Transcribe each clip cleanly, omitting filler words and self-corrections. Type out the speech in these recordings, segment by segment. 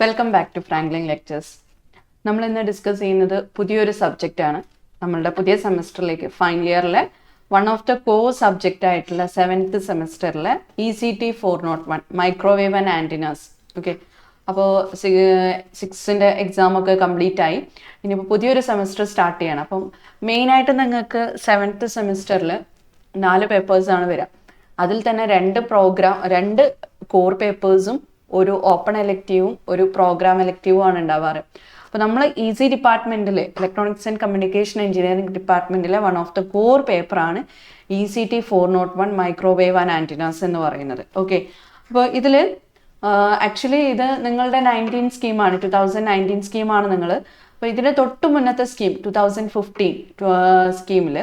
Welcome back to Franklin lectures. നമ്മൾ ഇന്ന് discuss ചെയ്യുന്നത് പുതിയൊരു സബ്ജക്റ്റാണ്. നമ്മളുടെ പുതിയ സെമസ്റ്ററിലേക്ക് ഫൈനൽ ഇയറിലെ one of the core subject ആയിട്ടുള്ള 7th സെമസ്റ്ററിലെ ECT 401 microwave and antennas. Okay, അപ്പോൾ 6th എക്സാം ഒക്കെ കംപ്ലീറ്റ് ആയി. ഇനിയിപ്പോൾ പുതിയൊരു സെമസ്റ്റർ സ്റ്റാർട്ട് ചെയ്യണം. അപ്പം മെയിനായിട്ട് നിങ്ങൾക്ക് 7th സെമസ്റ്ററിൽ 4 പേപ്പേഴ്സാണ് വരിക. അതിൽ തന്നെ 2 കോർ പേപ്പേഴ്സും ഒരു ഓപ്പൺ എലക്റ്റീവും ഒരു പ്രോഗ്രാം എലക്റ്റീവും ആണ് ഉണ്ടാവാറ്. അപ്പോൾ നമ്മൾ ഈസി ഡിപ്പാർട്ട്മെൻറ്റിൽ ഇലക്ട്രോണിക്സ് ആൻഡ് കമ്മ്യൂണിക്കേഷൻ എഞ്ചിനീയറിംഗ് ഡിപ്പാർട്ട്മെൻറ്റിലെ വൺ ഓഫ് ദ കോർ പേപ്പറാണ് ECT 401 മൈക്രോവേവ് ആൻഡ് ആൻറ്റിനാസ് എന്ന് പറയുന്നത്. ഓക്കെ, അപ്പോൾ ഇതിൽ ആക്ച്വലി ഇത് നിങ്ങളുടെ 19 സ്കീമാണ്, 2019 സ്കീമാണ് നിങ്ങൾ. അപ്പോൾ ഇതിന് തൊട്ട് മുന്നത്തെ സ്കീം 2015 സ്കീമിൽ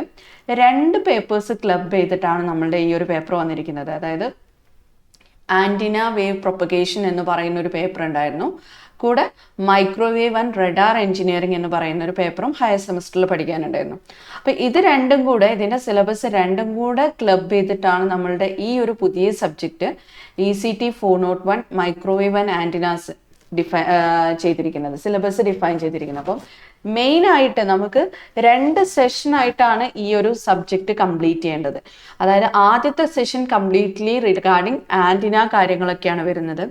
2 പേപ്പേഴ്സ് ക്ലബ് ചെയ്തിട്ടാണ് നമ്മളുടെ ഈ ഒരു പേപ്പർ വന്നിരിക്കുന്നത്. അതായത് ആൻറ്റിന വേവ് പ്രൊപ്പഗേഷൻ എന്ന് പറയുന്ന ഒരു പേപ്പർ ഉണ്ടായിരുന്നു, കൂടെ മൈക്രോവേവ് ആൻഡ് റഡാർ എഞ്ചിനീയറിംഗ് എന്ന് പറയുന്ന ഒരു പേപ്പറും ഹയർ സെമസ്റ്ററിൽ പഠിക്കാനുണ്ടായിരുന്നു. അപ്പോൾ ഇത് രണ്ടും കൂടെ, ഇതിൻ്റെ സിലബസ് രണ്ടും കൂടെ ക്ലബ് ചെയ്തിട്ടാണ് നമ്മളുടെ ഈ ഒരു പുതിയ subject ECT 401 microwave and antennas ചെയ്തിരിക്കുന്നത്, സിലബസ് ഡിഫൈൻ ചെയ്തിരിക്കുന്നത്. അപ്പം മെയിനായിട്ട് നമുക്ക് 2 സെഷനായിട്ടാണ് ഈ ഒരു സബ്ജക്റ്റ് കംപ്ലീറ്റ് ചെയ്യേണ്ടത്. അതായത് ആദ്യത്തെ സെഷൻ കംപ്ലീറ്റ്ലി റിഗാർഡിങ് ആൻറ്റിന കാര്യങ്ങളൊക്കെയാണ് വരുന്നത്.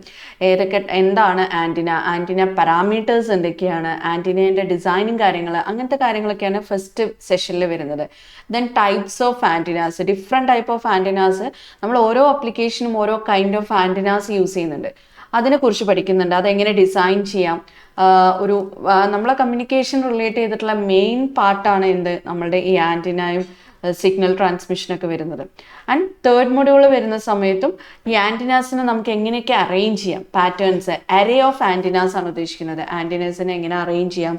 എന്താണ് ആൻറ്റിന പാരാമീറ്റേഴ്സ് എന്തൊക്കെയാണ്, ആൻറ്റിനേൻ്റെ ഡിസൈനിങ് കാര്യങ്ങൾ, അങ്ങനത്തെ കാര്യങ്ങളൊക്കെയാണ് ഫസ്റ്റ് സെഷനിൽ വരുന്നത്. Then types of antennas, different type of antennas. നമ്മൾ ഓരോ ആപ്ലിക്കേഷനും ഓരോ കൈൻഡ് ഓഫ് ആൻറ്റിനാസ് യൂസ് ചെയ്യുന്നുണ്ട്, അതിനെക്കുറിച്ച് പഠിക്കുന്നുണ്ട്. അതെങ്ങനെ ഡിസൈൻ ചെയ്യാം, നമ്മളെ കമ്മ്യൂണിക്കേഷൻ റിലേറ്റ് ചെയ്തിട്ടുള്ള മെയിൻ പാർട്ടാണ് നമ്മളുടെ ഈ ആൻറ്റിനയും സിഗ്നൽ ട്രാൻസ്മിഷനൊക്കെ വരുന്നത്. ആൻഡ് 3rd മൊഡ്യൂൾ വരുന്ന സമയത്തും ഈ ആൻറ്റിനാസിനെ നമുക്ക് എങ്ങനെയൊക്കെ അറേഞ്ച് ചെയ്യാം, പാറ്റേൺസ്, അറേ ഓഫ് ആൻറ്റിനാസ് ആണ് ഉദ്ദേശിക്കുന്നത്. ആൻറ്റിനാസിനെ എങ്ങനെ അറേഞ്ച് ചെയ്യാം,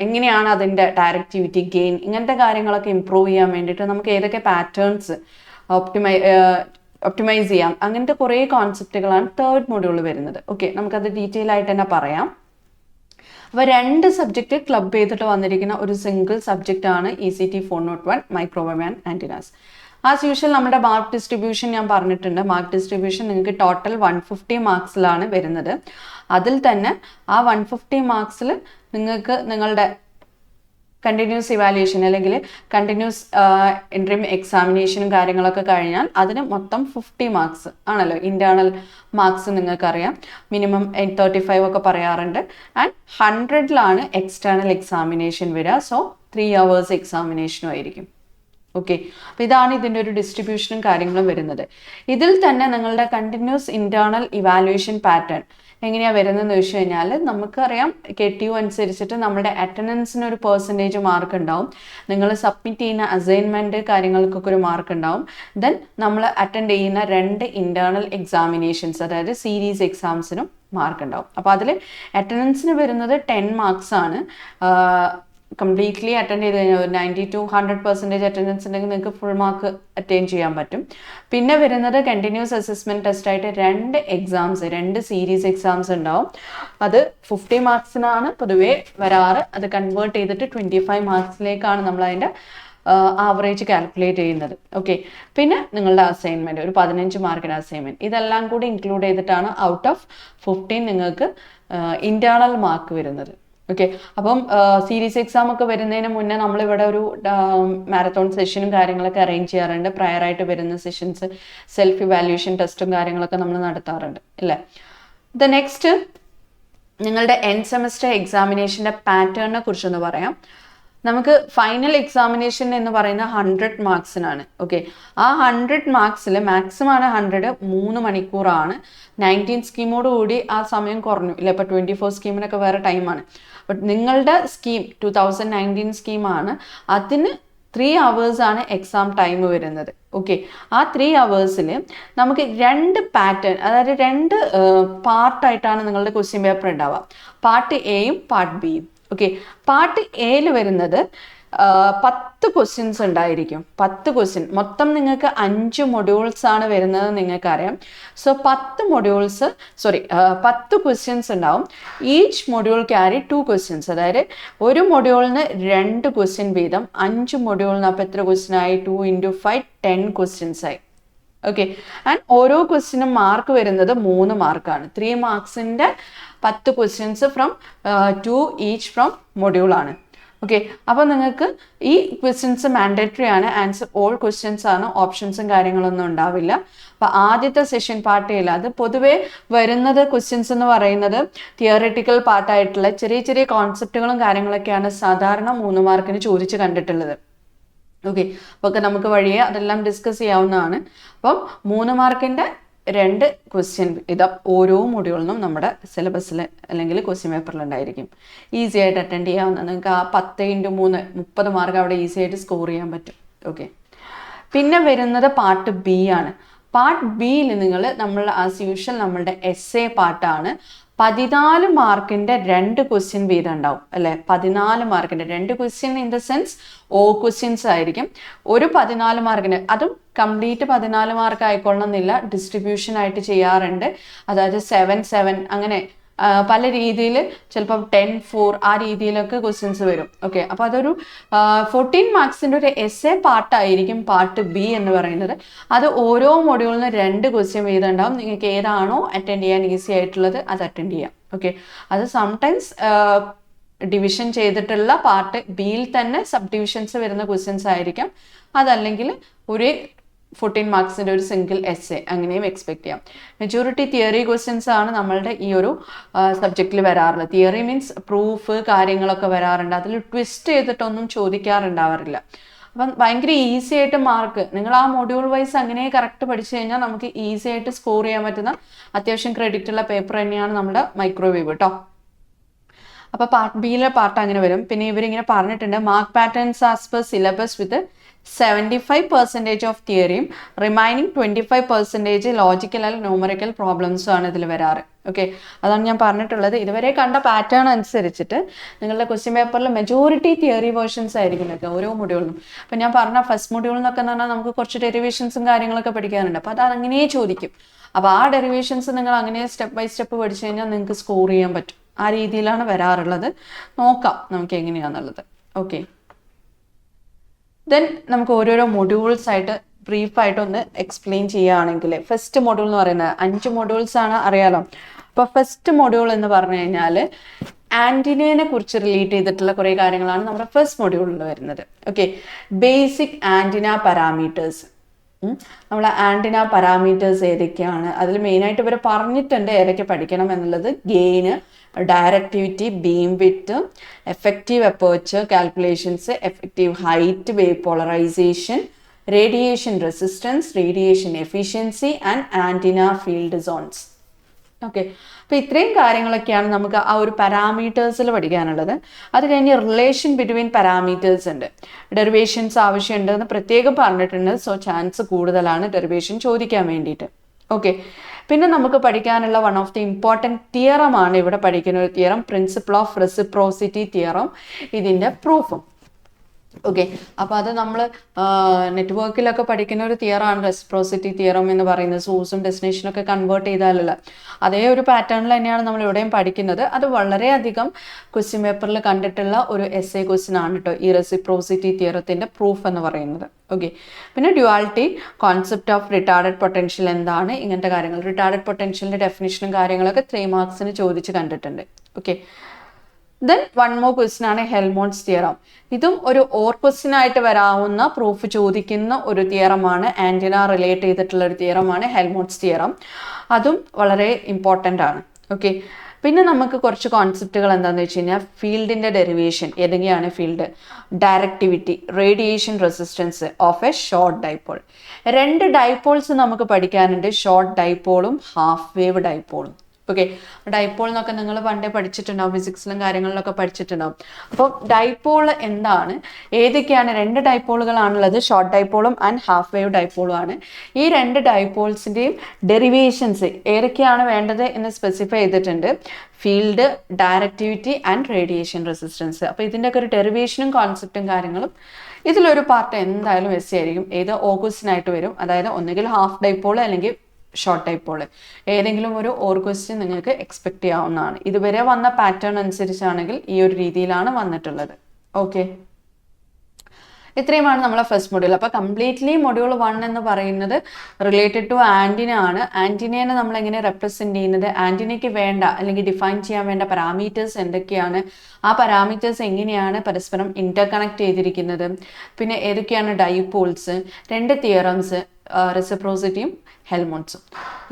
എങ്ങനെയാണ് അതിൻ്റെ ഡയറക്റ്റിവിറ്റി, ഗെയിൻ, ഇങ്ങനത്തെ കാര്യങ്ങളൊക്കെ ഇമ്പ്രൂവ് ചെയ്യാൻ വേണ്ടിയിട്ട് നമുക്ക് ഏതൊക്കെ പാറ്റേൺസ് ഒപ്റ്റിമൈസ് ചെയ്യാം, അങ്ങനത്തെ കുറേ കോൺസെപ്റ്റുകളാണ് 3rd മൊഡ്യൂൾ വരുന്നത്. ഓക്കെ, നമുക്കത് ഡീറ്റെയിൽ ആയിട്ട് തന്നെ പറയാം. അപ്പോൾ 2 സബ്ജക്റ്റ് ക്ലബ് ചെയ്തിട്ട് വന്നിരിക്കുന്ന ഒരു സിംഗിൾ സബ്ജക്റ്റ് ആണ് ECT 401 microwave and antennas. As usual നമ്മുടെ മാർക്ക് ഡിസ്ട്രിബ്യൂഷൻ ഞാൻ പറഞ്ഞിട്ടുണ്ട്. മാർക്ക് ഡിസ്ട്രിബ്യൂഷൻ നിങ്ങൾക്ക് ടോട്ടൽ 150 മാർക്സിലാണ് വരുന്നത്. അതിൽ തന്നെ ആ 150 മാർക്സിൽ നിങ്ങൾക്ക് നിങ്ങളുടെ കണ്ടിന്യൂസ് ഇവാലുവേഷൻ അല്ലെങ്കിൽ കണ്ടിന്യൂസ് ഇൻട്രീം എക്സാമിനേഷനും കാര്യങ്ങളൊക്കെ കഴിഞ്ഞാൽ അതിന് മൊത്തം 50 മാർക്സ് ആണല്ലോ. ഇൻറ്റേർണൽ മാർക്സ് നിങ്ങൾക്കറിയാം, മിനിമം 35 ഒക്കെ പറയാറുണ്ട്. ആൻഡ് 100ലാണ് എക്സ്റ്റേണൽ എക്സാമിനേഷൻ വരിക. സോ 3 hours എക്സാമിനേഷനും ആയിരിക്കും. ഓക്കെ, അപ്പോൾ ഇതാണ് ഇതിൻ്റെ ഒരു ഡിസ്ട്രിബ്യൂഷനും കാര്യങ്ങളും വരുന്നത്. ഇതിൽ തന്നെ നിങ്ങളുടെ കണ്ടിന്യൂസ് ഇൻറ്റേർണൽ ഇവാലുവേഷൻ പാറ്റേൺ എങ്ങനെയാണ് വരുന്നതെന്ന് വെച്ച് കഴിഞ്ഞാൽ, നമുക്കറിയാം KTU അനുസരിച്ചിട്ട് നമ്മുടെ അറ്റൻഡൻസിന് ഒരു പെർസെൻറ്റേജ് മാർക്ക് ഉണ്ടാവും, നിങ്ങൾ സബ്മിറ്റ് ചെയ്യുന്ന അസൈൻമെൻറ്റ് കാര്യങ്ങൾക്കൊക്കെ ഒരു മാർക്ക് ഉണ്ടാവും. ദെൻ നമ്മൾ അറ്റൻഡ് ചെയ്യുന്ന 2 ഇൻറ്റേർണൽ എക്സാമിനേഷൻസ്, അതായത് സീരീസ് എക്സാംസിനും മാർക്ക് ഉണ്ടാവും. അപ്പോൾ അതിൽ അറ്റൻഡൻസിന് വരുന്നത് 10 മാർക്സ് ആണ്. കംപ്ലീറ്റ്ലി അറ്റൻഡ് ചെയ്ത് കഴിഞ്ഞാൽ 90 to 100% അറ്റൻഡൻസ് ഉണ്ടെങ്കിൽ നിങ്ങൾക്ക് ഫുൾ മാർക്ക് അറ്റൈൻ ചെയ്യാൻ പറ്റും. പിന്നെ വരുന്നത് കണ്ടിന്യൂസ് അസസ്മെൻറ്റ് ടെസ്റ്റായിട്ട് 2 എക്സാംസ്, 2 സീരീസ് എക്സാംസ് ഉണ്ടാവും. അത് 50 മാർക്സിനാണ് പൊതുവേ വരാറ്. അത് കൺവേർട്ട് ചെയ്തിട്ട് 25 മാർക്സിലേക്കാണ് നമ്മൾ അതിൻ്റെ ആവറേജ് കാൽക്കുലേറ്റ് ചെയ്യുന്നത്. ഓക്കെ, പിന്നെ നിങ്ങളുടെ അസൈൻമെൻറ്റ് ഒരു 15 മാർക്കിൻ്റെ അസൈൻമെൻറ്റ്, ഇതെല്ലാം കൂടി ഇൻക്ലൂഡ് ചെയ്തിട്ടാണ് ഔട്ട് ഓഫ് 15 നിങ്ങൾക്ക് ഇൻറ്റേർണൽ മാർക്ക് വരുന്നത്. ഓക്കെ, അപ്പം സീരീസ് എക്സാം ഒക്കെ വരുന്നതിന് മുന്നേ നമ്മളിവിടെ ഒരു മാരത്തോൺ സെഷനും കാര്യങ്ങളൊക്കെ അറേഞ്ച് ചെയ്യാറുണ്ട്. പ്രയറായിട്ട് വരുന്ന സെഷൻസ് സെൽഫ് ഇവാലുവേഷൻ ടെസ്റ്റും കാര്യങ്ങളൊക്കെ നമ്മൾ നടത്താറുണ്ട് അല്ലേ. നെക്സ്റ്റ് നിങ്ങളുടെ എൻഡ് സെമസ്റ്റർ എക്സാമിനേഷൻ്റെ പാറ്റേണിനെ കുറിച്ചൊന്ന് പറയാം. നമുക്ക് ഫൈനൽ എക്സാമിനേഷൻ എന്ന് പറയുന്ന 100 മാർക്സിനാണ്. ഓക്കെ, ആ 100 മാർക്സിൽ മാക്സിമം ആണ് 100, 3 മണിക്കൂറാണ്. 19 സ്കീമോട് കൂടി ആ സമയം കുറഞ്ഞു ഇല്ല, ഇപ്പോൾ 24 സ്കീമിനൊക്കെ വേറെ ടൈമാണ്. ബട്ട് നിങ്ങളുടെ സ്കീം 2019 സ്കീമാണ്, അതിന് 3 hours ആണ് എക്സാം ടൈം വരുന്നത്. ഓക്കെ, ആ 3 hours നമുക്ക് 2 പാറ്റേൺ, അതായത് 2 പാർട്ടായിട്ടാണ് നിങ്ങളുടെ ക്വസ്റ്റ്യൻ പേപ്പർ ഉണ്ടാവുക. പാർട്ട് എയും പാർട്ട് ബിയും. ഓക്കെ, പാർട്ട് എയിൽ വരുന്നത് 10 ക്വസ്റ്റ്യൻസ് ഉണ്ടായിരിക്കും. 10 ക്വസ്റ്റ്യൻ, മൊത്തം നിങ്ങൾക്ക് 5 മൊഡ്യൂൾസ് ആണ് വരുന്നത് നിങ്ങൾക്കറിയാം. സോ 10 ക്വസ്റ്റ്യൻസ് ഉണ്ടാവും. ഈച്ച് മൊഡ്യൂൾ ക്യാരി 2 ക്വസ്റ്റ്യൻസ്, അതായത് ഒരു മൊഡ്യൂളിന് 2 ക്വസ്റ്റ്യൻ വീതം. 5 മൊഡ്യൂളിന് അപ്പോൾ എത്ര ക്വസ്റ്റ്യൻ ആയി? 2 × 5 10 ക്വസ്റ്റ്യൻസ് ആയി. ഓക്കെ. ആൻഡ് ഓരോ ക്വസ്റ്റിനും മാർക്ക് വരുന്നത് 3 മാർക്കാണ്. 3 മാർക്സിൻ്റെ 10 questions from 2 each from module ആണ്. ഓക്കെ. അപ്പോൾ നിങ്ങൾക്ക് ഈ ക്വസ്റ്റ്യൻസ് മാൻഡേറ്ററി ആണ്, ആൻസർ ഓൾ ക്വസ്റ്റ്യൻസ് ആണ്, ഓപ്ഷൻസും കാര്യങ്ങളൊന്നും ഉണ്ടാവില്ല. അപ്പോൾ ആദ്യത്തെ സെഷൻ പാർട്ടില്ല. അത് പൊതുവേ വരുന്നത് ക്വസ്റ്റ്യൻസ് എന്ന് പറയുന്നത് തിയറിറ്റിക്കൽ പാർട്ടായിട്ടുള്ള ചെറിയ ചെറിയ കോൺസെപ്റ്റുകളും കാര്യങ്ങളൊക്കെയാണ് സാധാരണ 3 മാർക്കിന് ചോദിച്ച് കണ്ടിട്ടുള്ളത്. ഓക്കെ. അപ്പോൾ നമുക്ക് വഴിയെ അതെല്ലാം ഡിസ്കസ് ചെയ്യാവുന്നതാണ്. അപ്പം 3 മാർക്കിൻ്റെ 2 ക്വസ്റ്റ്യൻ ഇത് ഓരോ മൊഡ്യൂളിനും നമ്മുടെ സിലബസിൽ അല്ലെങ്കിൽ ക്വസ്റ്റ്യൻ പേപ്പറിൽ ഉണ്ടായിരിക്കും. ഈസി ആയിട്ട് അറ്റൻഡ് ചെയ്യാവുന്ന, നിങ്ങൾക്ക് ആ 10x3 30 മാർക്ക് അവിടെ ഈസി ആയിട്ട് സ്കോർ ചെയ്യാൻ പറ്റും. ഓക്കെ. പിന്നെ വരുന്നത് പാർട്ട് ബി ആണ്. പാർട്ട് ബിയിൽ നമ്മൾ ആസ് യൂഷ്വൽ നമ്മളുടെ എസ്സേ പാർട്ടാണ്. 14 മാർക്കിൻ്റെ 2 ക്വസ്റ്റ്യൻ വീതം ഉണ്ടാവും അല്ലേ. 14 മാർക്കിൻ്റെ 2 question in the sense of questions ആയിരിക്കും. ഒരു 14 മാർക്കിന്, അതും കംപ്ലീറ്റ് 14 മാർക്ക് ആയിക്കൊള്ളണമെന്നില്ല, ഡിസ്ട്രിബ്യൂഷൻ ആയിട്ട് ചെയ്യാറുണ്ട്. അതായത് 7-7 അങ്ങനെ പല രീതിയിൽ, ചിലപ്പം 10-4 ആ രീതിയിലൊക്കെ ക്വസ്റ്റ്യൻസ് വരും. ഓക്കെ. അപ്പോൾ അതൊരു 14 മാർക്സിൻ്റെ ഒരു എസ്സേ പാർട്ടായിരിക്കും പാർട്ട് ബി എന്ന് പറയുന്നത്. അത് ഓരോ മൊഡ്യൂളിന് 2 ക്വസ്റ്റ്യൻ വീതം ഉണ്ടാവും. നിങ്ങൾക്ക് ഏതാണോ അറ്റൻഡ് ചെയ്യാൻ ഈസി ആയിട്ടുള്ളത് അത് അറ്റൻഡ് ചെയ്യാം. ഓക്കെ. അത് സംടൈംസ് ഡിവിഷൻ ചെയ്തിട്ടുള്ള പാർട്ട് ബിയിൽ തന്നെ സബ് ഡിവിഷൻസ് വരുന്ന ക്വസ്റ്റ്യൻസ് ആയിരിക്കാം. അതല്ലെങ്കിൽ ഒരു 14 മാർക്സിൻ്റെ ഒരു സിംഗിൾ എസ്സേ അങ്ങനെയും എക്സ്പെക്ട് ചെയ്യാം. മെജോറിറ്റി തിയറി ക്വസ്റ്റ്യൻസ് ആണ് നമ്മളുടെ ഈ ഒരു സബ്ജക്റ്റിൽ വരാറുള്ളത്. തിയറി മീൻസ് പ്രൂഫ് കാര്യങ്ങളൊക്കെ വരാറുണ്ട്. അതിൽ ട്വിസ്റ്റ് ചെയ്തിട്ടൊന്നും ചോദിക്കാറുണ്ടാവാറില്ല. അപ്പം ഭയങ്കര ഈസി ആയിട്ട് മാർക്ക്, നിങ്ങൾ ആ മൊഡ്യൂൾ വൈസ് അങ്ങനെ കറക്റ്റ് പഠിച്ചു കഴിഞ്ഞാൽ നമുക്ക് ഈസി ആയിട്ട് സ്കോർ ചെയ്യാൻ പറ്റുന്ന അത്യാവശ്യം ക്രെഡിറ്റ് ഉള്ള പേപ്പർ തന്നെയാണ് നമ്മുടെ മൈക്രോവേവ് കേട്ടോ. അപ്പോൾ പാർട്ട് ബിയിലെ പാർട്ട് അങ്ങനെ വരും. പിന്നെ ഇവരിങ്ങനെ പറഞ്ഞിട്ടുണ്ട്, mark patterns as per syllabus with 75% of തിയറിയും റിമൈനിങ് 25% ലോജിക്കൽ അല്ലെങ്കിൽ ന്യൂമറിക്കൽ പ്രോബ്ലംസും ആണ് ഇതിൽ വരാറ്. ഓക്കെ. അതാണ് ഞാൻ പറഞ്ഞിട്ടുള്ളത്. ഇതുവരെ കണ്ട പാറ്റേൺ അനുസരിച്ചിട്ട് നിങ്ങളുടെ ക്വസ്റ്റ്യൻ പേപ്പറിൽ മെജോറിറ്റി തിയറി വേർഷൻസ് ആയിരിക്കും ഓരോ മൊഡ്യൂളിനും. അപ്പം ഞാൻ പറഞ്ഞ ഫസ്റ്റ് മൊഡ്യൂൾ എന്നൊക്കെ എന്ന് പറഞ്ഞാൽ നമുക്ക് കുറച്ച് ഡെറിവേഷൻസും കാര്യങ്ങളൊക്കെ പഠിക്കാനുണ്ട്. അപ്പോൾ അത് അങ്ങനെ ചോദിക്കും. അപ്പോൾ ആ ഡെറിവേഷൻസ് നിങ്ങൾ അങ്ങനെ സ്റ്റെപ്പ് ബൈ സ്റ്റെപ്പ് പഠിച്ചു കഴിഞ്ഞാൽ നിങ്ങൾക്ക് സ്കോർ ചെയ്യാൻ പറ്റും. ആ രീതിയിലാണ് വരാറുള്ളത്. നോക്കാം നമുക്ക് എങ്ങനെയാണെന്നുള്ളത്. ഓക്കെ. ദെൻ നമുക്ക് ഓരോരോ മൊഡ്യൂൾസ് ആയിട്ട് ബ്രീഫായിട്ടൊന്ന് എക്സ്പ്ലെയിൻ ചെയ്യുകയാണെങ്കിൽ, ഫസ്റ്റ് മൊഡ്യൂൾ എന്ന് പറയുന്നത് 5 മൊഡ്യൂൾസ് ആണ്, അറിയാലോ. അപ്പോൾ ഫസ്റ്റ് മൊഡ്യൂൾ എന്ന് പറഞ്ഞു കഴിഞ്ഞാൽ ആൻറ്റിനയെ കുറിച്ച് റിലേറ്റ് ചെയ്തിട്ടുള്ള കുറേ കാര്യങ്ങളാണ് നമ്മുടെ ഫസ്റ്റ് മൊഡ്യൂളിൽ വരുന്നത്. ഓക്കെ. Basic antenna parameters. നമ്മൾ ആൻറ്റിന പാരാമീറ്റേഴ്സ് ഏതൊക്കെയാണ്, അതിൽ മെയിനായിട്ട് ഇവർ പറഞ്ഞിട്ടുണ്ട് ഏതൊക്കെ പഠിക്കണം എന്നുള്ളത്. Gain, directivity, beam width, effective aperture calculations, effective height, wave polarization, radiation resistance, radiation efficiency and antenna field zones. Okay. അപ്പോൾ ഇത്രയും കാര്യങ്ങളൊക്കെയാണ് നമുക്ക് ആ ഒരു പാരാമീറ്റേഴ്സിൽ പഠിക്കാനുള്ളത്. അത് കഴിഞ്ഞ് റിലേഷൻ ബിറ്റ്വീൻ പാരാമീറ്റേഴ്സ് ഉണ്ട്. ഡെറിവേഷൻസ് ആവശ്യമുണ്ടെന്ന് പ്രത്യേകം പറഞ്ഞിട്ടുണ്ട്. സോ ചാൻസ് കൂടുതലാണ് ഡെറിവേഷൻ ചോദിക്കാൻ വേണ്ടിയിട്ട്. ഓക്കെ. പിന്നെ നമുക്ക് പഠിക്കാനുള്ള വൺ ഓഫ് ദി ഇമ്പോർട്ടൻറ്റ് തിയറമാണ് ഇവിടെ പഠിക്കുന്ന ഒരു theorem, principle of reciprocity theorem, ഇതിൻ്റെ പ്രൂഫും. ഓക്കെ. അപ്പോൾ അത് നമ്മൾ നെറ്റ്വർക്കിലൊക്കെ പഠിക്കുന്ന ഒരു തിയറാണ് റെസിപ്രോസിറ്റി തിയറം എന്ന് പറയുന്നത്. സോഴ്സും ഡെസ്റ്റിനേഷനൊക്കെ കൺവേർട്ട് ചെയ്താലല്ല, അതേ ഒരു പാറ്റേണിൽ തന്നെയാണ് നമ്മൾ ഇവിടെയും പഠിക്കുന്നത്. അത് വളരെയധികം ക്വസ്റ്റ്യൻ പേപ്പറിൽ കണ്ടിട്ടുള്ള ഒരു എസ്സേ ക്വസ്റ്റ്യൻ ആണ് കേട്ടോ ഈ റെസിപ്രോസിറ്റി തിയറത്തിൻ്റെ പ്രൂഫ് എന്ന് പറയുന്നത്. ഓക്കെ. പിന്നെ duality, concept of retarded potential എന്താണ്, ഇങ്ങനത്തെ കാര്യങ്ങൾ. റിട്ടാർഡഡ് പൊട്ടൻഷ്യലിൻ്റെ ഡെഫിനിഷനും കാര്യങ്ങളൊക്കെ 3 മാർക്സിന് ചോദിച്ച് കണ്ടിട്ടുണ്ട്. Okay. Then one more question ആണ് ഹെൽമോൾട്ട്സ് തിയറം. ഇതും ഒരു ഓർ ക്വസ്റ്റ്യൻ ആയിട്ട് വരാവുന്ന പ്രൂഫ് ചോദിക്കുന്ന ഒരു തിയറമാണ്. ആൻറ്റിന റിലേറ്റ് ചെയ്തിട്ടുള്ള ഒരു തിയറമാണ് ഹെൽമോൾട്ട്സ് തിയറം. അതും വളരെ ഇമ്പോർട്ടൻ്റ് ആണ്. ഓക്കെ. പിന്നെ നമുക്ക് കുറച്ച് കോൺസെപ്റ്റുകൾ എന്താണെന്ന് വെച്ച് കഴിഞ്ഞാൽ, ഫീൽഡിൻ്റെ ഡെറിവേഷൻ, ഏതൊക്കെയാണ് field, directivity, radiation resistance of a short dipole. 2 dipoles നമുക്ക് പഠിക്കാനുണ്ട്, ഷോർട്ട് ഡൈപോളും ഹാഫ് വേവ് ഡൈപോളും. ഓക്കെ. ഡൈപോൾ എന്നൊക്കെ നിങ്ങൾ പണ്ടേ പഠിച്ചിട്ടുണ്ടാവും, ഫിസിക്സിലും കാര്യങ്ങളിലൊക്കെ പഠിച്ചിട്ടുണ്ടാവും. അപ്പോൾ ഡൈപോൾ എന്താണ്, ഏതൊക്കെയാണ്, 2 ഡൈപോളുകളാണുള്ളത്, ഷോർട്ട് ഡൈപോളും ആൻഡ് ഹാഫ് വേവ് ഡൈപോളും ആണ്. ഈ 2 ഡൈപോൾസിൻ്റെയും ഡെറിവേഷൻസ് ഏതൊക്കെയാണ് വേണ്ടത് എന്ന് സ്പെസിഫൈ ചെയ്തിട്ടുണ്ട്. Field, directivity and radiation resistance. അപ്പോൾ ഇതിൻ്റെയൊക്കെ ഒരു ഡെറിവേഷനും കോൺസെപ്റ്റും കാര്യങ്ങളും ഇതിലൊരു പാർട്ട് എന്തായാലും എസ്സേ ആയിരിക്കും. ഏത് ഓഗസ്റ്റിനായിട്ട് വരും. അതായത് ഒന്നുകിൽ ഹാഫ് ഡൈപോൾ അല്ലെങ്കിൽ ഷോർട്ട് ഡൈപോൾ, ഏതെങ്കിലും ഒരു ഓർ ക്വസ്റ്റ്യൻ നിങ്ങൾക്ക് എക്സ്പെക്ട് ചെയ്യാവുന്നതാണ്. ഇതുവരെ വന്ന പാറ്റേൺ അനുസരിച്ചാണെങ്കിൽ ഈ ഒരു രീതിയിലാണ് വന്നിട്ടുള്ളത്. ഓക്കെ. ഇത്രയുമാണ് നമ്മളെ ഫസ്റ്റ് മൊഡ്യൂൾ. അപ്പോൾ കംപ്ലീറ്റ്ലി മൊഡ്യൂൾ 1 എന്ന് പറയുന്നത് റിലേറ്റഡ് ടു ആൻറ്റിന ആണ്. ആൻറ്റിനേനെ നമ്മൾ എങ്ങനെ റെപ്രസെൻറ്റ് ചെയ്യുന്നത്, ആൻറ്റിനയ്ക്ക് വേണ്ട അല്ലെങ്കിൽ ഡിഫൈൻ ചെയ്യാൻ വേണ്ട പാരാമീറ്റേഴ്സ് എന്തൊക്കെയാണ്, ആ പാരാമീറ്റേഴ്സ് എങ്ങനെയാണ് പരസ്പരം ഇന്റർ കണക്ട് ചെയ്തിരിക്കുന്നത്, പിന്നെ ഏതൊക്കെയാണ് ഡൈപോൾസ്, 2 തിയറംസ്, റെസിപ്രോസിറ്റിയും ഹെൽമോൺസും.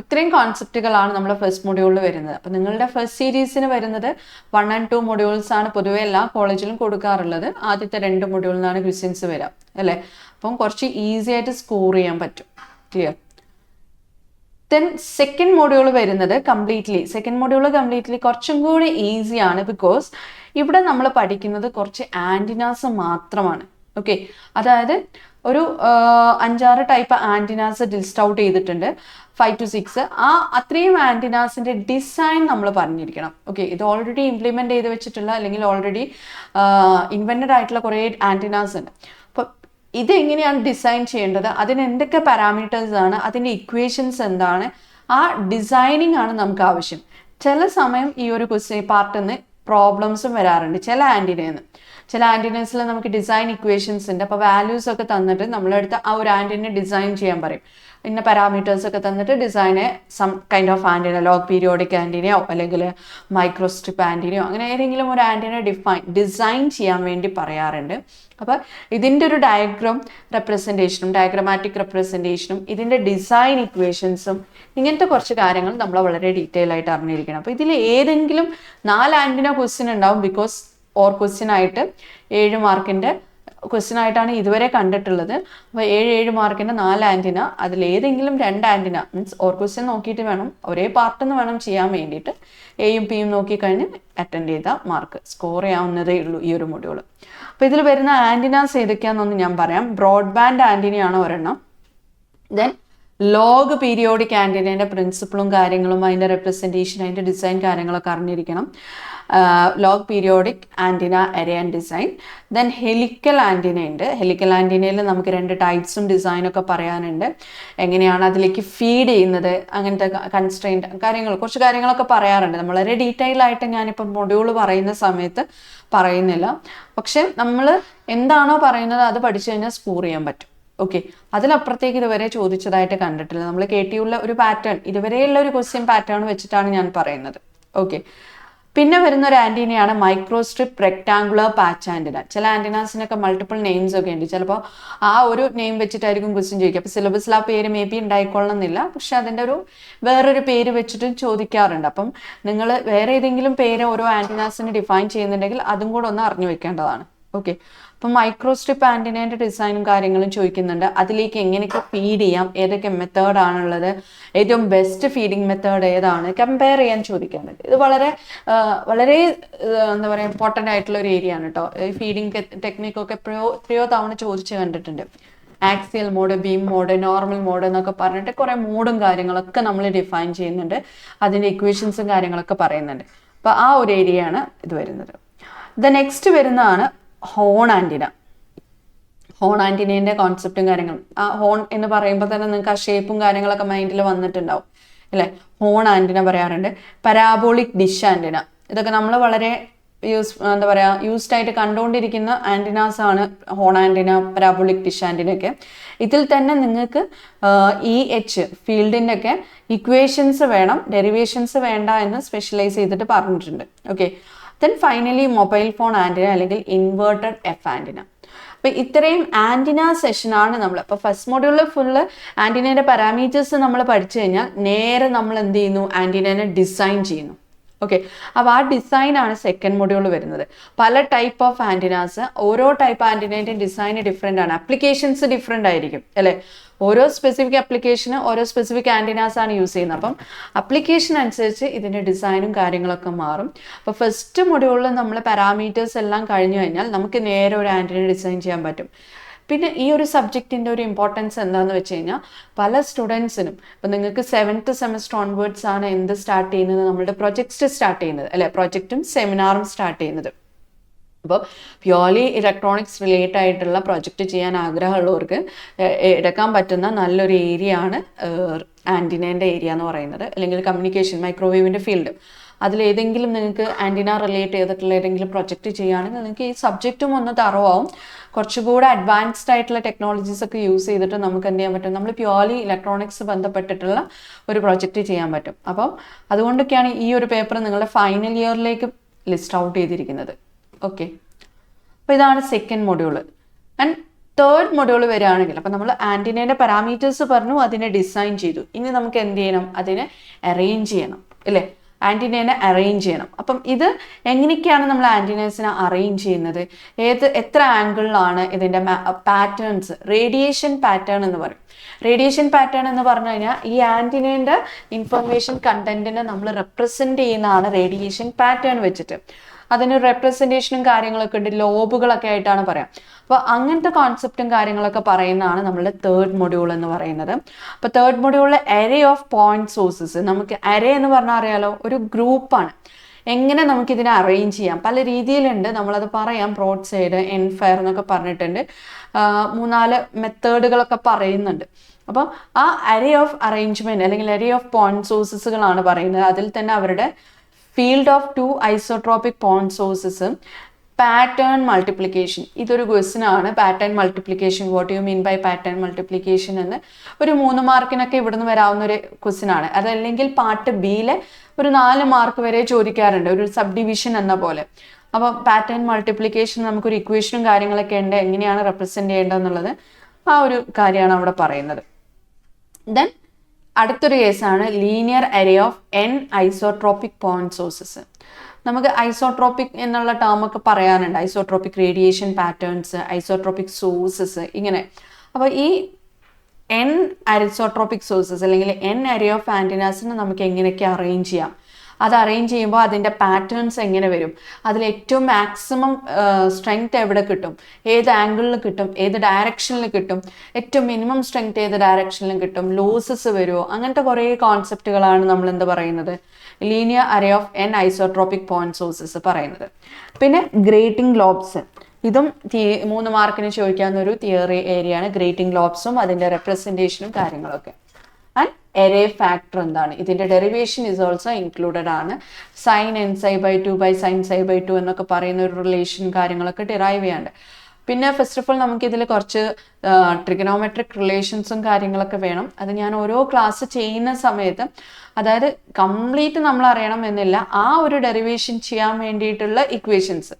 ഇത്രയും കോൺസെപ്റ്റുകളാണ് നമ്മുടെ ഫസ്റ്റ് മൊഡ്യൂളിൽ വരുന്നത്. അപ്പം നിങ്ങളുടെ ഫസ്റ്റ് സീരീസിന് വരുന്നത് 1 and 2 മൊഡ്യൂൾസ് ആണ് പൊതുവെ എല്ലാ കോളേജിലും കൊടുക്കാറുള്ളത്. ആദ്യത്തെ 2 മൊഡ്യൂളിൽ നിന്നാണ് ക്വസ്റ്റ്യൻസ് വരിക അല്ലേ. അപ്പം കുറച്ച് ഈസി ആയിട്ട് സ്കോർ ചെയ്യാൻ പറ്റും. ക്ലിയർ. ദെൻ സെക്കൻഡ് മൊഡ്യൂൾ വരുന്നത് സെക്കൻഡ് മൊഡ്യൂൾ കംപ്ലീറ്റ്ലി കുറച്ചും കൂടി ഈസിയാണ്. ബിക്കോസ് ഇവിടെ നമ്മൾ പഠിക്കുന്നത് കുറച്ച് ആൻറ്റിനാസ് മാത്രമാണ്. ഓക്കെ, അതായത് ഒരു 5-6 ടൈപ്പ് ആൻറ്റിനാസ് ലിസ്റ്റ് ഔട്ട് ചെയ്തിട്ടുണ്ട്, 5 to 6. അത്രയും ആൻറ്റിനാസിന്റെ ഡിസൈൻ നമ്മൾ പറഞ്ഞിരിക്കണം. ഓക്കെ, ഇത് ഓൾറെഡി ഇംപ്ലിമെന്റ് ചെയ്ത് വെച്ചിട്ടുള്ള അല്ലെങ്കിൽ ഓൾറെഡി ഇൻവെന്റഡ് ആയിട്ടുള്ള കുറേ ആൻറ്റിനാസ് ഉണ്ട്. അപ്പോൾ ഇത് എങ്ങനെയാണ് ഡിസൈൻ ചെയ്യേണ്ടത്, അതിന് എന്തൊക്കെ പാരാമീറ്റേഴ്സ് ആണ്, അതിൻ്റെ ഇക്വേഷൻസ് എന്താണ്, ആ ഡിസൈനിങ് ആണ് നമുക്ക് ആവശ്യം. ചില സമയം ഈ ഒരു ക്വസ്റ്റ്യൻ പാർട്ടിൽ നിന്ന് പ്രോബ്ലംസും വരാറുണ്ട് ചില ആൻറ്റിനസിൽ നമുക്ക് ഡിസൈൻ ഇക്വേഷൻസ് ഉണ്ട്. അപ്പോൾ വാല്യൂസ് ഒക്കെ തന്നിട്ട് നമ്മളെടുത്ത് ആ ഒരു ആൻറ്റിനെ ഡിസൈൻ ചെയ്യാൻ പറയും. ഇന്ന പാരാമീറ്റേഴ്സ് ഒക്കെ തന്നിട്ട് ഡിസൈനെ some kind of antenna, log periodic ആൻറ്റിനയോ അല്ലെങ്കിൽ മൈക്രോസ്ട്രിപ്പ് ആൻറ്റിനയോ അങ്ങനെ ഏതെങ്കിലും ഒരു ആൻറ്റിനെ ഡിസൈൻ ചെയ്യാൻ വേണ്ടി പറയാറുണ്ട്. അപ്പോൾ ഇതിൻ്റെ ഒരു ഡയഗ്രമാറ്റിക് റെപ്രസെൻറ്റേഷനും ഇതിൻ്റെ ഡിസൈൻ ഇക്വേഷൻസും ഇങ്ങനത്തെ കുറച്ച് കാര്യങ്ങൾ നമ്മൾ വളരെ ഡീറ്റെയിൽ ആയിട്ട് അറിഞ്ഞിരിക്കണം. അപ്പോൾ ഇതിൽ ഏതെങ്കിലും 4 ആൻറ്റിന ക്വസ്റ്റ്യൻ ഉണ്ടാവും. ബിക്കോസ് ക്വസ്റ്റ്യൻ ആയിട്ട് 7 മാർക്കിൻ്റെ ക്വസ്റ്റ്യൻ ആയിട്ടാണ് ഇതുവരെ കണ്ടിട്ടുള്ളത്. അപ്പോൾ 7 മാർക്കിൻ്റെ 4 ആൻറ്റിന, അതിലേതെങ്കിലും 2 ആൻറ്റിന മീൻസ് ക്വസ്റ്റ്യൻ നോക്കിയിട്ട് വേണം, ഒരേ പാർട്ടിൽ നിന്ന് വേണം ചെയ്യാൻ വേണ്ടിയിട്ട്. എയും പിയും നോക്കിക്കഴിഞ്ഞ് അറ്റൻഡ് ചെയ്താൽ മാർക്ക് സ്കോർ ചെയ്യാവുന്നതേ ഉള്ളൂ ഈ ഒരു മൊഡ്യൂൾ. അപ്പോൾ ഇതിൽ വരുന്ന ആൻറ്റിനാസ് ഏതൊക്കെയാണെന്നൊന്ന് ഞാൻ പറയാം. ബ്രോഡ്ബാൻഡ് ആൻറ്റിനയാണ് ഒരെണ്ണം. ദെൻ ലോഗ് പീരിയോഡിക് ആൻറ്റിനേൻ്റെ പ്രിൻസിപ്പിളും കാര്യങ്ങളും അതിൻ്റെ റെപ്രസെൻറ്റേഷൻ അതിൻ്റെ ഡിസൈൻ കാര്യങ്ങളൊക്കെ അറിഞ്ഞിരിക്കണം. Log periodic antenna array and design. Then helical antenna ഉണ്ട്. ഹെലിക്കൽ ആൻറ്റിനയിൽ നമുക്ക് 2 ടൈപ്സും ഡിസൈനൊക്കെ പറയാനുണ്ട്. എങ്ങനെയാണ് അതിലേക്ക് ഫീഡ് ചെയ്യുന്നത്, അങ്ങനത്തെ കൺസ്ട്രെയിൻറ്റ് കുറച്ച് കാര്യങ്ങളൊക്കെ പറയാറുണ്ട്. നമ്മൾ വളരെ ഡീറ്റെയിൽ ആയിട്ട് ഞാനിപ്പോൾ മൊഡ്യൂൾ പറയുന്ന സമയത്ത് പറയുന്നില്ല. പക്ഷെ നമ്മൾ എന്താണോ പറയുന്നത് അത് പഠിച്ചു കഴിഞ്ഞാൽ സ്കോർ ചെയ്യാൻ പറ്റും. ഓക്കെ, അതിലപ്പുറത്തേക്ക് ഇതുവരെ ചോദിച്ചതായിട്ട് കണ്ടിട്ടില്ല. നമ്മൾ കേട്ടിയുള്ള ഒരു പാറ്റേൺ, ഇതുവരെയുള്ള ഒരു ക്വസ്റ്റ്യൻ പാറ്റേൺ വെച്ചിട്ടാണ് ഞാൻ പറയുന്നത്. ഓക്കെ, പിന്നെ വരുന്ന ഒരു ആൻറ്റിനയാണ് മൈക്രോസ്ട്രിപ്പ് റെക്ടാങ്കുലർ പാച്ച് ആൻറ്റിന. ചില ആൻറ്റിനാസിനൊക്കെ മൾട്ടിപ്പിൾ നെയിംസ് ഒക്കെ ഉണ്ട്. ചിലപ്പോൾ ആ ഒരു നെയിം വെച്ചിട്ടായിരിക്കും ക്വസ്റ്റ്യൻ ചോദിക്കുക. അപ്പോൾ സിലബസിൽ ആ പേര് മേ ബി ഉണ്ടായിക്കൊള്ളണമെന്നില്ല, പക്ഷെ അതിൻ്റെ വേറൊരു പേര് വെച്ചിട്ട് ചോദിക്കാറുണ്ട്. അപ്പം നിങ്ങൾ വേറെ ഏതെങ്കിലും പേര് ഓരോ ആൻറ്റിനാസിന് ഡിഫൈൻ ചെയ്യുന്നുണ്ടെങ്കിൽ അതും കൂടെ ഒന്ന് അറിഞ്ഞു വെക്കേണ്ടതാണ്. ഓക്കെ, അപ്പം മൈക്രോസ്ട്രിപ്പ് ആൻറ്റിനേൻ്റെ ഡിസൈനും കാര്യങ്ങളും ചോദിക്കുന്നുണ്ട്. അതിലേക്ക് എങ്ങനെയൊക്കെ ഫീഡ് ചെയ്യാം, ഏതൊക്കെ മെത്തേഡാണുള്ളത്, ഏറ്റവും ബെസ്റ്റ് ഫീഡിങ് മെത്തേഡ് ഏതാണ്, കമ്പയർ ചെയ്യാൻ ചോദിക്കാറുണ്ട്. ഇത് വളരെ എന്താ പറയുക ഇമ്പോർട്ടൻ്റ് ആയിട്ടുള്ള ഒരു ഏരിയ ആണ് കേട്ടോ. ഈ ഫീഡിങ് ടെക്നിക്കൊക്കെ എത്രയോ തവണ ചോദിച്ച് കണ്ടിട്ടുണ്ട്. Axial mode, beam mode, normal mode എന്നൊക്കെ പറഞ്ഞിട്ട് കുറേ മോഡും കാര്യങ്ങളൊക്കെ നമ്മൾ ഡിഫൈൻ ചെയ്യുന്നുണ്ട്. അതിൻ്റെ ഇക്വേഷൻസും കാര്യങ്ങളൊക്കെ പറയുന്നുണ്ട്. അപ്പോൾ ആ ഒരു ഏരിയയാണ് ഇത് വരുന്നത്. നെക്സ്റ്റ് വരുന്നതാണ് ഹോൺ ആൻറ്റിന. ഹോൺ ആൻറ്റിനേൻ്റെ കോൺസെപ്റ്റും കാര്യങ്ങളും. ആ ഹോൺ എന്ന് പറയുമ്പോൾ തന്നെ നിങ്ങൾക്ക് ആ ഷേപ്പും കാര്യങ്ങളൊക്കെ മൈൻഡിൽ വന്നിട്ടുണ്ടാവും അല്ലേ. ഹോൺ ആൻറ്റിന പറയാറുണ്ട്. പരാബോളിക് ഡിഷ് ആൻറ്റിന, ഇതൊക്കെ നമ്മൾ വളരെ യൂസ്ഡ് ആയിട്ട് കണ്ടുകൊണ്ടിരിക്കുന്ന ആൻറ്റിനാസ് ആണ്. ഹോൺ ആൻറ്റിന, പരാബോളിക് ഡിഷ് ആൻറ്റിനൊക്കെ. ഇതിൽ തന്നെ നിങ്ങൾക്ക് ഫീൽഡിൻ്റെ ഒക്കെ ഇക്വേഷൻസ് വേണം, ഡെറിവേഷൻസ് വേണ്ട എന്ന് സ്പെഷ്യലൈസ് ചെയ്തിട്ട് പറഞ്ഞിട്ടുണ്ട്. Okay, then finally mobile phone antenna അല്ലെങ്കിൽ ഇൻവേർട്ടഡ് എഫ് ആൻറ്റിന. അപ്പോൾ ഇത്രയും ആൻറ്റിന സെഷനാണ് നമ്മൾ. അപ്പോൾ ഫസ്റ്റ് മൊഡ്യൂളിൽ ഫുള്ള് ആൻറ്റിനേൻ്റെ പാരാമീറ്റേഴ്സ് നമ്മൾ പഠിച്ചു കഴിഞ്ഞാൽ നേരെ നമ്മൾ എന്ത് ചെയ്യുന്നു, ആൻറ്റിനേനെ ഡിസൈൻ ചെയ്യുന്നു. ഓക്കെ, അപ്പോൾ ആ ഡിസൈനാണ് സെക്കൻഡ് മൊഡ്യൂൾ വരുന്നത്. പല ടൈപ്പ് ഓഫ് ആൻറ്റിനാസ്, ഓരോ ടൈപ്പ് ആൻറ്റിനേൻ്റെയും ഡിസൈന് ഡിഫറെൻ്റ് ആണ്, ആപ്ലിക്കേഷൻസ് ഡിഫറെൻ്റ് ആയിരിക്കും അല്ലേ. ഓരോ സ്പെസിഫിക് ആപ്ലിക്കേഷന് ഓരോ സ്പെസിഫിക് ആൻറ്റിനാസ് ആണ് യൂസ് ചെയ്യുന്നത്. അപ്പം ആപ്ലിക്കേഷൻ അനുസരിച്ച് ഇതിൻ്റെ ഡിസൈനും കാര്യങ്ങളൊക്കെ മാറും. അപ്പോൾ ഫസ്റ്റ് മൊഡ്യൂളിൽ നമ്മൾ പാരാമീറ്റേഴ്സ് എല്ലാം കഴിഞ്ഞു കഴിഞ്ഞാൽ നമുക്ക് നേരെ ഒരു ആൻറ്റിന ഡിസൈൻ ചെയ്യാൻ പറ്റും. പിന്നെ ഈ ഒരു സബ്ജക്റ്റിൻ്റെ ഒരു ഇമ്പോർട്ടൻസ് എന്താണെന്ന് വെച്ച് കഴിഞ്ഞാൽ പല സ്റ്റുഡൻസിനും ഇപ്പം നിങ്ങൾക്ക് 7th സെമസ്റ്റർ ഓൺവേർഡ്സ് ആണ് എന്ത് സ്റ്റാർട്ട് ചെയ്യുന്നത്, നമ്മളുടെ പ്രൊജക്ട്സ് സ്റ്റാർട്ട് ചെയ്യുന്നത് അല്ലെ, പ്രൊജക്റ്റും സെമിനാറും സ്റ്റാർട്ട് ചെയ്യുന്നത്. അപ്പോൾ പ്യോർലി ഇലക്ട്രോണിക്സ് റിലേറ്റഡ് ആയിട്ടുള്ള പ്രൊജക്റ്റ് ചെയ്യാൻ ആഗ്രഹമുള്ളവർക്ക് എടുക്കാൻ പറ്റുന്ന നല്ലൊരു ഏരിയ ആണ് ആൻറ്റിനേൻ്റെ ഏരിയ എന്ന് പറയുന്നത്, അല്ലെങ്കിൽ കമ്മ്യൂണിക്കേഷൻ മൈക്രോവേവിൻ്റെ ഫീൽഡ്. അതിലേതെങ്കിലും നിങ്ങൾക്ക് ആൻറ്റിന റിലേറ്റ് ചെയ്തിട്ടുള്ള ഏതെങ്കിലും പ്രൊജക്റ്റ് ചെയ്യുകയാണെങ്കിൽ നിങ്ങൾക്ക് ഈ സബ്ജക്റ്റും ഒന്ന് തറവാവും. കുറച്ചുകൂടെ അഡ്വാൻസ്ഡ് ആയിട്ടുള്ള ടെക്നോളജീസ് ഒക്കെ യൂസ് ചെയ്തിട്ട് നമുക്ക് എന്ത് ചെയ്യാൻ പറ്റും, നമ്മൾ പ്യുവർലി ഇലക്ട്രോണിക്സ് ബന്ധപ്പെട്ടിട്ടുള്ള ഒരു പ്രൊജക്റ്റ് ചെയ്യാൻ പറ്റും. അപ്പം അതുകൊണ്ടൊക്കെയാണ് ഈ ഒരു പേപ്പർ നിങ്ങളുടെ ഫൈനൽ ഇയറിലേക്ക് ലിസ്റ്റ് ഔട്ട് ചെയ്തിരിക്കുന്നത്. ഓക്കെ, അപ്പോൾ ഇതാണ് second module. And third module വരികയാണെങ്കിൽ അപ്പം നമ്മൾ ആൻറ്റിനേൻ്റെ പാരാമീറ്റേഴ്സ് പറഞ്ഞു, അതിനെ ഡിസൈൻ ചെയ്തു. ഇനി നമുക്ക് എന്ത് ചെയ്യണം, അതിനെ അറേഞ്ച് ചെയ്യണം അല്ലേ, ആൻറ്റിനേനെ അറേഞ്ച് ചെയ്യണം. അപ്പം ഇത് എങ്ങനെയൊക്കെയാണ് നമ്മൾ ആൻറ്റിനേഴ്സിനെ അറേഞ്ച് ചെയ്യുന്നത്, എത്ര ആംഗിളിലാണ് ഇതിൻ്റെ പാറ്റേൺസ്, റേഡിയേഷൻ പാറ്റേൺ എന്ന് പറയും. റേഡിയേഷൻ പാറ്റേൺ എന്ന് പറഞ്ഞു കഴിഞ്ഞാൽ ഈ ആൻറ്റിനേൻ്റെ ഇൻഫർമേഷൻ കണ്ടന്റിനെ നമ്മൾ റെപ്രസെൻറ്റ് ചെയ്യുന്നതാണ് റേഡിയേഷൻ പാറ്റേൺ വെച്ചിട്ട്. അതിന് റെപ്രസെൻറ്റേഷനും കാര്യങ്ങളൊക്കെ ഉണ്ട്, ലോബുകളൊക്കെ ആയിട്ടാണ് പറയാം. അപ്പോൾ അങ്ങനത്തെ കോൺസെപ്റ്റും കാര്യങ്ങളൊക്കെ പറയുന്നതാണ് നമ്മളുടെ തേർഡ് മൊഡ്യൂൾ എന്ന് പറയുന്നത്. അപ്പോൾ തേർഡ് മൊഡ്യൂളിലെ അറേ ഓഫ് പോയിന്റ് സോഴ്സസ്, നമുക്ക് അറേ എന്ന് പറഞ്ഞാൽ അറിയാലോ, ഒരു ഗ്രൂപ്പാണ്. എങ്ങനെ നമുക്കിതിനെ അറേഞ്ച് ചെയ്യാം, പല രീതിയിലുണ്ട്, നമ്മളത് പറയാം. ബ്രോഡ് സൈഡ്, എൻഡ് ഫയർ എന്നൊക്കെ പറഞ്ഞിട്ടുണ്ട്, 3-4 മെത്തേഡുകളൊക്കെ പറയുന്നുണ്ട്. അപ്പോൾ ആ അറേ ഓഫ് അറേഞ്ച്മെൻറ്റ് അല്ലെങ്കിൽ അറേ ഓഫ് പോയിന്റ് സോഴ്സസുകളാണ് പറയുന്നത്. അതിൽ തന്നെ അവരുടെ field of 2 isotropic point sources, pattern multiplication, ഇതൊരു ക്വസ്റ്റ്യൻ ആണ്. Pattern multiplication, what you mean by pattern multiplication എന്ന് ഒരു 3 മാർക്കിനൊക്കെ ഇവിടുന്ന് വരാവുന്ന ഒരു ക്വസ്റ്റ്യൻ ആണ്. അതല്ലെങ്കിൽ പാർട്ട് ബിയിലെ ഒരു 4 മാർക്ക് വരെ ചോദിക്കാറുണ്ട്, ഒരു സബ് ഡിവിഷൻ എന്ന പോലെ. അപ്പോൾ പാറ്റേൺ മൾട്ടിപ്ലിക്കേഷൻ നമുക്കൊരു ഇക്വേഷനും കാര്യങ്ങളൊക്കെ ഉണ്ട്, എങ്ങനെയാണ് റെപ്രസെൻറ്റ് ചെയ്യേണ്ടതെന്നുള്ളത് ആ ഒരു കാര്യമാണ് അവിടെ പറയുന്നത്. ദെൻ അടുത്തൊരു കേസാണ് linear array of n isotropic point sources. നമുക്ക് ഐസോട്രോപിക് എന്നുള്ള ടേമൊക്കെ പറയാനുണ്ട്, isotropic radiation patterns, isotropic sources, ഇങ്ങനെ. അപ്പോൾ ഈ n ഐസോട്രോപിക് സോഴ്സസ് അല്ലെങ്കിൽ n അറേ ഓഫ് ആൻറ്റിനാസിനെ നമുക്ക് എങ്ങനെയൊക്കെ അറേഞ്ച് ചെയ്യാം, അത് അറേഞ്ച് ചെയ്യുമ്പോൾ അതിൻ്റെ പാറ്റേൺസ് എങ്ങനെ വരും, അതിൽ ഏറ്റവും മാക്സിമം സ്ട്രെങ്ത് എവിടെ കിട്ടും, ഏത് ആംഗിളിൽ കിട്ടും, ഏത് ഡയറക്ഷനിൽ കിട്ടും, ഏറ്റവും മിനിമം സ്ട്രെങ്ത് ഏത് ഡയറക്ഷനിലും കിട്ടും, ലോസസ് വരുമോ, അങ്ങനത്തെ കുറേ കോൺസെപ്റ്റുകളാണ് നമ്മൾ എന്ത് പറയുന്നത്, linear array of n isotropic point sources പറയുന്നത്. പിന്നെ ഗ്രേറ്റിംഗ് ലോബ്സ്, ഇതും 3 മാർക്കിന് ചോദിക്കാവുന്ന ഒരു തിയറി ഏരിയയാണ്. ഗ്രേറ്റിംഗ് ലോബ്സും അതിൻ്റെ റെപ്രസെൻറ്റേഷനും കാര്യങ്ങളൊക്കെ. ആൻഡ് എറേ ഫാക്ടർ എന്താണ്, ഇതിൻ്റെ ഡെറിവേഷൻ ഇസ് ഓൾസോ ഇൻക്ലൂഡഡ് ആണ്. Sine n psi by 2 by sin psi by 2 എന്നൊക്കെ പറയുന്ന ഒരു റിലേഷൻ കാര്യങ്ങളൊക്കെ ഡിറൈവ് ചെയ്യാണ്ട്. പിന്നെ ഫസ്റ്റ് ഓഫ് ഓൾ നമുക്കിതിൽ കുറച്ച് ട്രിഗണോമെട്രിക് റിലേഷൻസും കാര്യങ്ങളൊക്കെ വേണം. അത് ഞാൻ ഓരോ ക്ലാസ് ചെയ്യുന്ന സമയത്ത്, അതായത് കംപ്ലീറ്റ് നമ്മൾ അറിയണം എന്നില്ല, ആ ഒരു ഡെറിവേഷൻ ചെയ്യാൻ വേണ്ടിയിട്ടുള്ള ഇക്വേഷൻസ്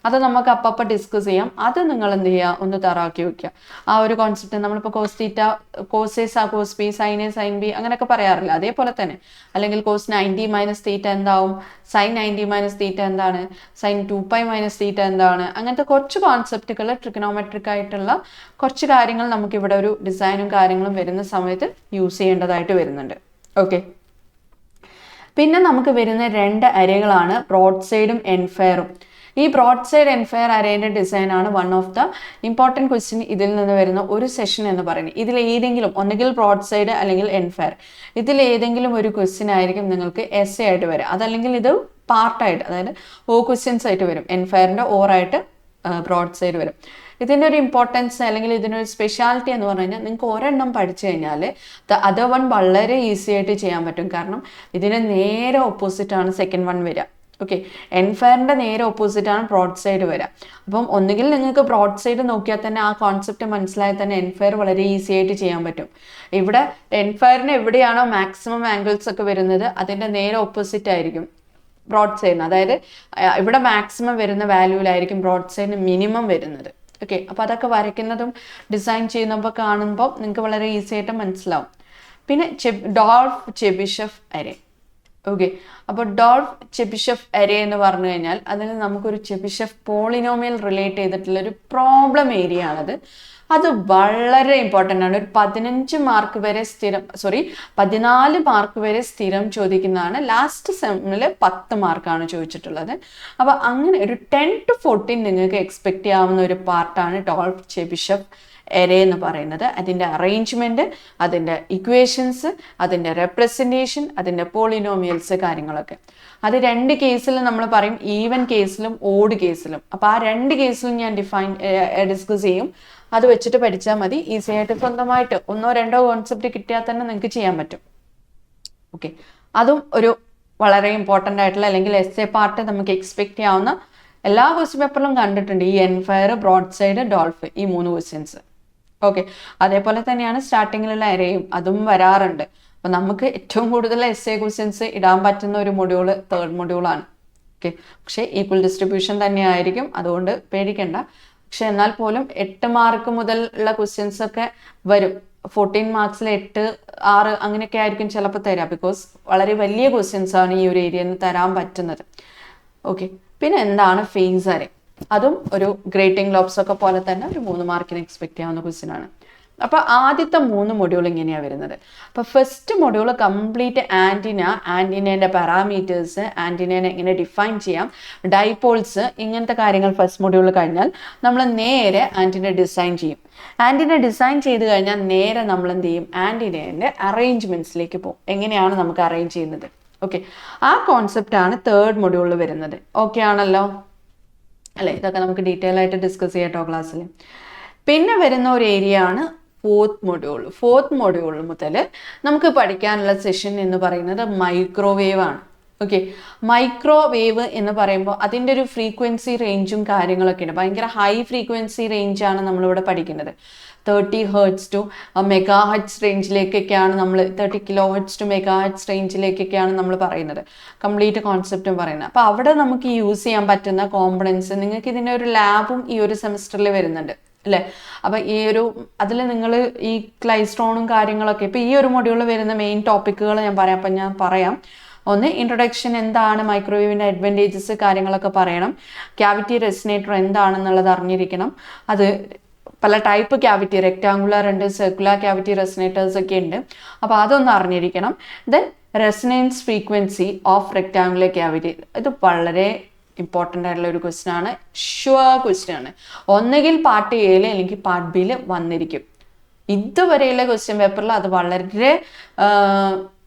അത് നമുക്ക് അപ്പം ഡിസ്കസ് ചെയ്യാം. അത് നിങ്ങൾ എന്ത് ചെയ്യുക, ഒന്ന് തറാക്കി വെക്കുക. ആ ഒരു കോൺസെപ്റ്റ് നമ്മളിപ്പോൾ കോസ് തീറ്റ, കോസ് എ സാ cos B, sine A sine B അങ്ങനെയൊക്കെ പറയാറില്ല, അതേപോലെ തന്നെ. അല്ലെങ്കിൽ കോസ് 90 മൈനസ് തീറ്റ എന്താവും, സൈൻ 90 മൈനസ് തീറ്റ എന്താണ്, സൈൻ 2π മൈനസ് തീറ്റ എന്താണ്, അങ്ങനത്തെ കുറച്ച് കോൺസെപ്റ്റുകൾ, ട്രിഗണോമെട്രിക് ആയിട്ടുള്ള കുറച്ച് കാര്യങ്ങൾ നമുക്കിവിടെ ഒരു ഡിസൈനും കാര്യങ്ങളും വരുന്ന സമയത്ത് യൂസ് ചെയ്യേണ്ടതായിട്ട് വരുന്നുണ്ട്. ഓക്കെ, പിന്നെ നമുക്ക് വരുന്ന 2 അരേകളാണ് ബ്രോഡ് സൈഡും എൻഡ് ഫയറും. ഈ ബ്രോഡ് സൈഡ് എൻഡ് ഫയർ അറേൻ്റെ ഡിസൈൻ ആണ് one of the important question ഇതിൽ നിന്ന് വരുന്ന ഒരു സെഷൻ എന്ന് പറയുന്നത്. ഇതിൽ ഏതെങ്കിലും ഒന്നുകിൽ ബ്രോഡ് സൈഡ് അല്ലെങ്കിൽ എൻഡ് ഫയർ, ഇതിൽ ഏതെങ്കിലും ഒരു ക്വസ്റ്റ്യൻ ആയിരിക്കും നിങ്ങൾക്ക് എസ്സേ ആയിട്ട് വരിക. അതല്ലെങ്കിൽ ഇത് പാർട്ടായിട്ട്, അതായത് ക്വസ്റ്റ്യൻസ് ആയിട്ട് വരും. എൻഡ് ഫയറിൻ്റെ ഓറായിട്ട് ബ്രോഡ് സൈഡ് വരും. ഇതിൻ്റെ ഒരു ഇമ്പോർട്ടൻസ് അല്ലെങ്കിൽ ഇതിനൊരു സ്പെഷ്യാലിറ്റി എന്ന് പറഞ്ഞു കഴിഞ്ഞാൽ, നിങ്ങൾക്ക് ഒരെണ്ണം പഠിച്ചു കഴിഞ്ഞാൽ ദ അതർ വൺ വളരെ ഈസി ആയിട്ട് ചെയ്യാൻ പറ്റും. കാരണം ഇതിന് നേരെ ഓപ്പോസിറ്റാണ് സെക്കൻഡ് വൺ വരിക. ഓക്കെ, എൻഡ് ഫയറിൻ്റെ നേരെ ഓപ്പോസിറ്റാണ് ബ്രോഡ് സൈഡ് വരിക. അപ്പം ഒന്നുകിൽ നിങ്ങൾക്ക് ബ്രോഡ് സൈഡ് നോക്കിയാൽ തന്നെ ആ കോൺസെപ്റ്റ് മനസ്സിലായാൽ തന്നെ എൻഡ് ഫയർ വളരെ ഈസി ആയിട്ട് ചെയ്യാൻ പറ്റും. ഇവിടെ എൻഡ് ഫയറിന് എവിടെയാണോ മാക്സിമം ആംഗിൾസ് ഒക്കെ വരുന്നത് അതിൻ്റെ നേരെ ഓപ്പോസിറ്റ് ആയിരിക്കും ബ്രോഡ് സൈഡിന്. അതായത് ഇവിടെ മാക്സിമം വരുന്ന വാല്യൂവിലായിരിക്കും ബ്രോഡ് സൈഡിന് മിനിമം വരുന്നത്. ഓക്കെ, അപ്പോൾ അതൊക്കെ വരയ്ക്കുന്നതും ഡിസൈൻ ചെയ്യുന്നപ്പോൾ കാണുമ്പോൾ നിങ്ങൾക്ക് വളരെ ഈസി ആയിട്ട് മനസ്സിലാവും. പിന്നെ ഡോൾഫ് ചെബിഷെഫ് അരേ. ഓക്കെ, അപ്പോൾ ഡോൾഫ് ചെബിഷെഫ് അരേ എന്ന് പറഞ്ഞു കഴിഞ്ഞാൽ അതിൽ നമുക്കൊരു ചെബിഷെഫ് പോളിനോമിയൽ റിലേറ്റ് ചെയ്തിട്ടുള്ളൊരു പ്രോബ്ലം ഏരിയ ആണത്. അത് വളരെ ഇമ്പോർട്ടൻ്റ് ആണ്. ഒരു 14 മാർക്ക് വരെ സ്ഥിരം ചോദിക്കുന്നതാണ്. ലാസ്റ്റ് സെമ്മിൽ 10 മാർക്കാണ് ചോദിച്ചിട്ടുള്ളത്. അപ്പോൾ അങ്ങനെ ഒരു 10 to 14 നിങ്ങൾക്ക് എക്സ്പെക്ട് ചെയ്യാവുന്ന ഒരു പാർട്ടാണ് ഡോൾഫ് ചെബിഷെഫ് എറേ എന്ന് പറയുന്നത്. അതിൻ്റെ അറേഞ്ച്മെൻറ്റ്, അതിൻ്റെ ഇക്വേഷൻസ്, അതിൻ്റെ റെപ്രസെൻറ്റേഷൻ, അതിൻ്റെ പോളിനോമിയൽസ് കാര്യങ്ങളൊക്കെ. അത് 2 കേസിൽ നമ്മൾ പറയും, ഈവൻ കേസിലും ഓഡ് കേസിലും. അപ്പോൾ ആ 2 കേസിലും ഞാൻ ഡിസ്കസ് ചെയ്യും. അത് വെച്ചിട്ട് പഠിച്ചാൽ മതി. ഈസി ആയിട്ട് സ്വന്തമായിട്ട് 1-2 കോൺസെപ്റ്റ് കിട്ടിയാൽ തന്നെ നിങ്ങൾക്ക് ചെയ്യാൻ പറ്റും. ഓക്കെ, അതും ഒരു വളരെ ഇമ്പോർട്ടൻ്റ് ആയിട്ടുള്ള അല്ലെങ്കിൽ എസ് എ പാർട്ട് നമുക്ക് എക്സ്പെക്ട് ചെയ്യാവുന്ന എല്ലാ ക്വസ്റ്റ്യൻ പേപ്പറിലും കണ്ടിട്ടുണ്ട് ഈ എൻഫയർ, ബ്രോഡ് സൈഡ്, ഡോൾഫ്, ഈ 3 ക്വസ്റ്റ്യൻസ്. ഓക്കെ, അതേപോലെ തന്നെയാണ് സ്റ്റാർട്ടിങ്ങിലുള്ള എരയും, അതും വരാറുണ്ട്. അപ്പം നമുക്ക് ഏറ്റവും കൂടുതൽ എസ് എ ക്വസ്റ്റ്യൻസ് ഇടാൻ പറ്റുന്ന ഒരു മൊഡ്യൂള് 3rd മൊഡ്യൂളാണ്. ഓക്കെ, പക്ഷേ ഈക്വൽ ഡിസ്ട്രിബ്യൂഷൻ തന്നെ ആയിരിക്കും, അതുകൊണ്ട് പേടിക്കണ്ട. പക്ഷെ എന്നാൽ പോലും 8 മാർക്ക് മുതൽ ഉള്ള ക്വസ്റ്റ്യൻസ് ഒക്കെ വരും. 14 മാർക്സിൽ 8, 6 അങ്ങനെയൊക്കെ ആയിരിക്കും ചിലപ്പോൾ തരാം. ബിക്കോസ് വളരെ വലിയ ക്വസ്റ്റ്യൻസ് ആണ് ഈ ഒരു ഏരിയയിൽ നിന്ന് തരാൻ പറ്റുന്നത്. ഓക്കെ, പിന്നെ എന്താണ് ഫേസ് അറേ? അതും ഒരു ഗ്രേറ്റിംഗ് ലോബ്സ് ഒക്കെ പോലെ തന്നെ ഒരു 3 മാർക്കിന് എക്സ്പെക്ട് ചെയ്യാവുന്ന ക്വസ്റ്റ്യൻ ആണ്. അപ്പോൾ ആദ്യത്തെ 3 മൊഡ്യൂൾ ഇങ്ങനെയാണ് വരുന്നത്. അപ്പോൾ ഫസ്റ്റ് മൊഡ്യൂൾ കംപ്ലീറ്റ് ആൻറ്റിനേൻ്റെ പാരാമീറ്റേഴ്സ്, ആൻറ്റിനേനെ എങ്ങനെ ഡിഫൈൻ ചെയ്യാം, ഡൈപോൾസ്, ഇങ്ങനത്തെ കാര്യങ്ങൾ ഫസ്റ്റ് മൊഡ്യൂൾ കഴിഞ്ഞാൽ നമ്മൾ നേരെ ആൻറ്റിന ഡിസൈൻ ചെയ്യും. ആൻറ്റിന ഡിസൈൻ ചെയ്ത് കഴിഞ്ഞാൽ നേരെ നമ്മൾ എന്ത് ചെയ്യും, ആൻറ്റിനേൻ്റെ അറേഞ്ച്മെൻറ്റ്സിലേക്ക് പോകും. എങ്ങനെയാണ് നമുക്ക് അറേഞ്ച് ചെയ്യുന്നത്? ഓക്കെ, ആ കോൺസെപ്റ്റാണ് 3rd മൊഡ്യൂളിൽ വരുന്നത്. ഓക്കെ ആണല്ലോ അല്ലേ? ഇതൊക്കെ നമുക്ക് ഡീറ്റെയിൽ ആയിട്ട് ഡിസ്കസ് ചെയ്യാട്ടോ ക്ലാസ്സിൽ. പിന്നെ വരുന്ന ഒരു ഏരിയ ആണ് 4th മൊഡ്യൂൾ. 4th മൊഡ്യൂൾ മുതൽ നമുക്ക് പഠിക്കാനുള്ള സെഷൻ എന്ന് പറയുന്നത് മൈക്രോവേവ് ആണ്. ഓക്കെ, മൈക്രോവേവ് എന്ന് പറയുമ്പോൾ അതിൻ്റെ ഒരു ഫ്രീക്വൻസി റേഞ്ചും കാര്യങ്ങളൊക്കെ ഉണ്ട്. ഭയങ്കര ഹൈ ഫ്രീക്വൻസി റേഞ്ചാണ് നമ്മളിവിടെ പഠിക്കുന്നത്. 30 ഹെർട്സ് ടു മെഗാ ഹെർട്സ് റേഞ്ചിലേക്കൊക്കെയാണ് നമ്മൾ, 30 kilo hertz to mega hertz റേഞ്ചിലേക്കൊക്കെയാണ് നമ്മൾ പറയുന്നത്, കംപ്ലീറ്റ് കോൺസെപ്റ്റും പറയുന്നത്. അപ്പോൾ അവിടെ നമുക്ക് യൂസ് ചെയ്യാൻ പറ്റുന്ന കോമ്പണൻസ്, നിങ്ങൾക്ക് ഇതിൻ്റെ ഒരു ലാബും ഈ ഒരു സെമിസ്റ്ററിൽ വരുന്നുണ്ട് അല്ലേ? അപ്പം ഈ ഒരു അതിൽ നിങ്ങൾ ഈ ക്ലൈസ്ട്രോണും കാര്യങ്ങളൊക്കെ, ഇപ്പോൾ ഈ ഒരു മൊഡ്യൂളിൽ വരുന്ന മെയിൻ ടോപ്പിക്കുകൾ ഞാൻ പറയാം. അപ്പം ഞാൻ പറയാം. ഒന്ന്, ഇൻട്രൊഡക്ഷൻ, എന്താണ് മൈക്രോവേവിൻ്റെ അഡ്വാൻറ്റേജസ്, കാര്യങ്ങളൊക്കെ പറയണം. ക്യാവിറ്റി റെസിനേറ്റർ എന്താണെന്നുള്ളത് അറിഞ്ഞിരിക്കണം. അത് പല ടൈപ്പ് ക്യാവിറ്റി, റെക്ടാങ്കുലർ ഉണ്ട്, സർക്കുലർ ക്യാവിറ്റി റെസിനേറ്റേഴ്സ് ഒക്കെ ഉണ്ട്. അപ്പോൾ അതൊന്ന് അറിഞ്ഞിരിക്കണം. Then resonance frequency of rectangular cavity, ഇത് വളരെ ഇമ്പോർട്ടൻ്റ് ആയിട്ടുള്ള ഒരു ക്വസ്റ്റ്യൻ ആണ്, ഷുവർ ക്വസ്റ്റ്യൻ ആണ്. ഒന്നുകിൽ പാർട്ട് എയിൽ അല്ലെങ്കിൽ പാർട്ട് ബിയിൽ വന്നിരിക്കും. ഇതുവരെയുള്ള ക്വസ്റ്റ്യൻ പേപ്പറിൽ അത് വളരെ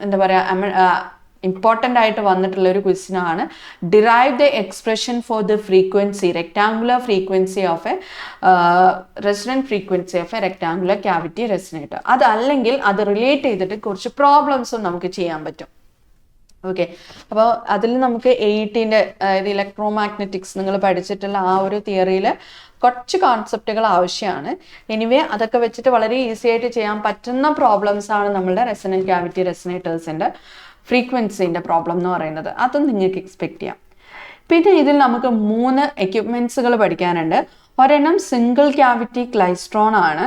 എന്താ പറയുക, ഇമ്പോർട്ടൻ്റ് ആയിട്ട് വന്നിട്ടുള്ള ഒരു ക്വസ്റ്റ്യൻ ആണ്. Derive the expression for the frequency, rectangular frequency of a resonant frequency of a rectangular cavity resonator. അതല്ലെങ്കിൽ അത് റിലേറ്റ് ചെയ്തിട്ട് കുറച്ച് പ്രോബ്ലംസും നമുക്ക് ചെയ്യാൻ പറ്റും. ഓക്കെ, അപ്പോൾ അതിൽ നമുക്ക് 80ൻ്റെ അതായത് ഇലക്ട്രോ മാഗ്നറ്റിക്സ് നിങ്ങൾ പഠിച്ചിട്ടുള്ള ആ ഒരു തിയറിയിൽ കുറച്ച് കോൺസെപ്റ്റുകൾ ആവശ്യമാണ്. എനിവേ അതൊക്കെ വെച്ചിട്ട് വളരെ ഈസി ആയിട്ട് ചെയ്യാൻ പറ്റുന്ന പ്രോബ്ലംസ് ആണ് നമ്മളുടെ റെസൊണന്റ് ക്യാവിറ്റി റെസൊനേറ്റേഴ്സിൻ്റെ ഫ്രീക്വൻസിൻ്റെ പ്രോബ്ലം എന്ന് പറയുന്നത്. അതും നിങ്ങൾക്ക് എക്സ്പെക്ട് ചെയ്യാം. പിന്നെ ഇതിൽ നമുക്ക് 3 എക്യുപ്മെൻറ്റ്സുകൾ പഠിക്കാനുണ്ട്. ഒരെണ്ണം സിംഗിൾ ക്യാവിറ്റി ക്ലൈസ്ട്രോൺ ആണ്,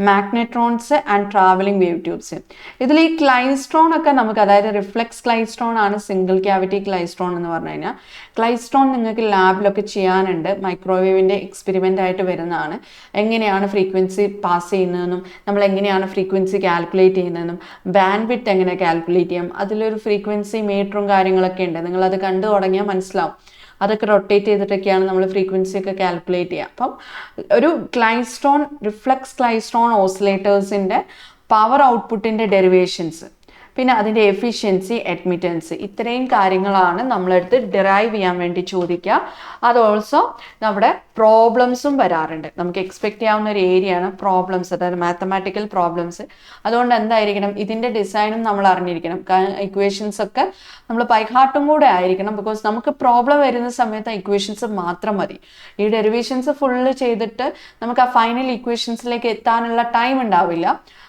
മാഗ്നെട്രോൺസ് ആൻഡ് ട്രാവലിംഗ് വേവ് ട്യൂബ്സ്. ഇതിൽ ഈ ക്ലൈസ്ട്രോൺ ഒക്കെ നമുക്ക്, അതായത് റിഫ്ലെക്സ് ക്ലൈസ്ട്രോൺ ആണ് സിംഗിൾ ക്യാവിറ്റി ക്ലൈസ്ട്രോൺ എന്ന് പറഞ്ഞു കഴിഞ്ഞാൽ. ക്ലൈസ്ട്രോൺ നിങ്ങൾക്ക് ലാബിലൊക്കെ ചെയ്യാനുണ്ട്, മൈക്രോവേവിൻ്റെ എക്സ്പെരിമെൻ്റ് ആയിട്ട് വരുന്നതാണ്. എങ്ങനെയാണ് ഫ്രീക്വൻസി പാസ് ചെയ്യുന്നതെന്നും നമ്മൾ എങ്ങനെയാണ് ഫ്രീക്വൻസി കാൽക്കുലേറ്റ് ചെയ്യുന്നതെന്നും ബാൻഡ് വിഡ്ത്ത് എങ്ങനെ കാൽക്കുലേറ്റ് ചെയ്യാം, അതിലൊരു ഫ്രീക്വൻസി മീറ്ററും കാര്യങ്ങളൊക്കെ ഉണ്ട്. നിങ്ങളത് കണ്ടു തുടങ്ങിയാൽ മനസ്സിലാവും. അതൊക്കെ റൊട്ടേറ്റ് ചെയ്തിട്ടൊക്കെയാണ് നമ്മൾ ഫ്രീക്വൻസി ഒക്കെ കാൽക്കുലേറ്റ് ചെയ്യുക. അപ്പം ഒരു ക്ലൈസ്ട്രോൺ, റിഫ്ലെക്സ് ക്ലൈസ്ട്രോൺ ഓസിലേറ്റേഴ്സിൻ്റെ പവർ ഔട്ട്പുട്ടിൻ്റെ ഡെറിവേഷൻസ്, പിന്നെ അതിൻ്റെ എഫിഷ്യൻസി, അഡ്മിറ്റൻസ്, ഇത്രയും കാര്യങ്ങളാണ് നമ്മളെടുത്ത് ഡിറൈവ് ചെയ്യാൻ വേണ്ടി ചോദിക്കുക. അത് ഓൾസോ നമ്മുടെ പ്രോബ്ലംസും വരാറുണ്ട്. നമുക്ക് എക്സ്പെക്ട് ചെയ്യാവുന്ന ഒരു ഏരിയ ആണ് പ്രോബ്ലംസ്, അതായത് മാത്തമാറ്റിക്കൽ പ്രോബ്ലംസ്. അതുകൊണ്ട് എന്തായിരിക്കണം, ഇതിൻ്റെ ഡിസൈനും നമ്മൾ അറിഞ്ഞിരിക്കണം. ഇക്വേഷൻസ് ഒക്കെ നമ്മൾ ബൈഹാർട്ടും കൂടെ ആയിരിക്കണം. ബിക്കോസ് നമുക്ക് പ്രോബ്ലം വരുന്ന സമയത്ത് ഇക്വേഷൻസ് മാത്രം മതി. ഈ ഡെറിവേഷൻസ് ഫുള്ള് ചെയ്തിട്ട് നമുക്ക് ആ ഫൈനൽ ഇക്വേഷൻസിലേക്ക് എത്താനുള്ള ടൈം ഉണ്ടാവില്ല.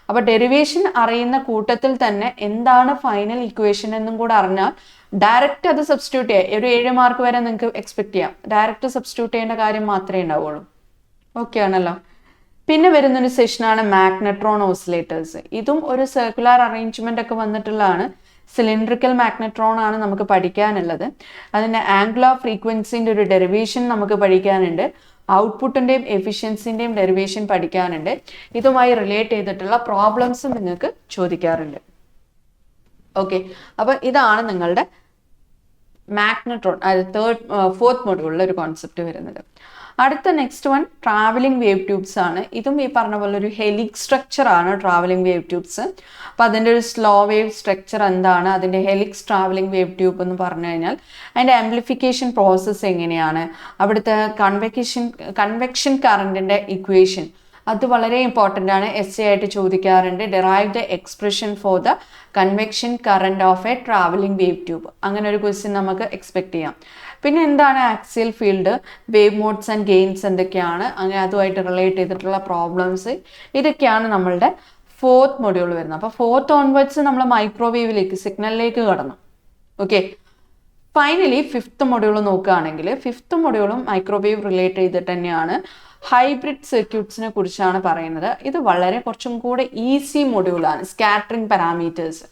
അപ്പോൾ ഡെറിവേഷൻ അറിയുന്ന കൂട്ടത്തിൽ തന്നെ എന്താണ് ഫൈനൽ ഇക്വേഷൻ എന്നും കൂടെ അറിഞ്ഞാൽ ഡയറക്റ്റ് അത് സബ്സ്റ്റിറ്റ്യൂട്ട് ചെയ്യാം. ഒരു 7 മാർക്ക് വരെ നിങ്ങൾക്ക് എക്സ്പെക്ട് ചെയ്യാം. ഡയറക്റ്റ് സബ്സ്റ്റിറ്റ്യൂട്ട് ചെയ്യേണ്ട കാര്യം മാത്രമേ ഉണ്ടാവുള്ളൂ. ഓക്കെ ആണല്ലോ. പിന്നെ വരുന്നൊരു സെഷനാണ് മാഗ്നെട്രോൺ ഓസിലേറ്റേഴ്സ്. ഇതും ഒരു സർക്കുലർ അറേഞ്ച്മെന്റ് ഒക്കെ വന്നിട്ടുള്ളതാണ്. സിലിണ്ട്രിക്കൽ മാഗ്നെട്രോൺ ആണ് നമുക്ക് പഠിക്കാനുള്ളത്. അതിൻ്റെ ആംഗുലർ ഫ്രീക്വൻസിൻ്റെ ഒരു ഡെറിവേഷൻ നമുക്ക് പഠിക്കാനുണ്ട്. ഔട്ട്പുട്ടിൻ്റെയും എഫിഷ്യൻസിൻ്റെയും ഡെറിവേഷൻ പഠിക്കാനുണ്ട്. ഇതുമായി റിലേറ്റ് ചെയ്തിട്ടുള്ള പ്രോബ്ലംസ് നിങ്ങൾക്ക് ചോദിക്കാറുണ്ട്. ഓക്കെ, അപ്പോൾ ഇതാണ് നിങ്ങളുടെ മാഗ്നെട്രോൺ, അതായത് 4th മൊഡ്യൂളിൽ ഒരു കോൺസെപ്റ്റ് വരുന്നത്. അടുത്ത next one travelling wave tubes ആണ്. ഇതും ഈ പറഞ്ഞ പോലെ ഒരു ഹെലിക്സ് സ്ട്രക്ചർ ആണ് ട്രാവലിംഗ് വേവ് ട്യൂബ്സ്. അപ്പോൾ അതിൻ്റെ ഒരു സ്ലോ വേവ് സ്ട്രക്ചർ എന്താണ്, അതിൻ്റെ ഹെലിക്സ് ട്രാവലിംഗ് വേവ് ട്യൂബ് എന്ന് പറഞ്ഞു കഴിഞ്ഞാൽ അതിൻ്റെ ആംപ്ലിഫിക്കേഷൻ പ്രോസസ്സ് എങ്ങനെയാണ്, അവിടുത്തെ കൺവെക്ഷൻ കറണ്ടിൻ്റെ ഇക്വേഷൻ, അത് വളരെ ഇമ്പോർട്ടൻ്റ് ആണ്, എസ് ആയിട്ട് ചോദിക്കാറുണ്ട്. Derive the expression for the convection current of A travelling wave tube. അങ്ങനെ ഒരു ക്വസ്റ്റ്യൻ നമുക്ക് എക്സ്പെക്ട് ചെയ്യാം. പിന്നെ എന്താണ് axial field, wave modes and gains എന്തൊക്കെയാണ്, അങ്ങനെ അതുമായിട്ട് റിലേറ്റ് ചെയ്തിട്ടുള്ള പ്രോബ്ലംസ്, ഇതൊക്കെയാണ് നമ്മളുടെ 4th മൊഡ്യൂൾ വരുന്നത്. അപ്പോൾ 4th ഓൺവേർഡ്സ് നമ്മൾ മൈക്രോവേവിലേക്ക്, സിഗ്നലിലേക്ക് കടന്നു. ഓക്കെ, ഫൈനലി 5th മൊഡ്യൂൾ നോക്കുകയാണെങ്കിൽ 5th മൊഡ്യൂളും മൈക്രോവേവ് റിലേറ്റ് ചെയ്തിട്ട് തന്നെയാണ്. ഹൈബ്രിഡ് സർക്യൂട്ട്സിനെ കുറിച്ചാണ് പറയുന്നത്. ഇത് വളരെ കുറച്ചും കൂടെ ഈസി മൊഡ്യൂളാണ്. Scattering parameters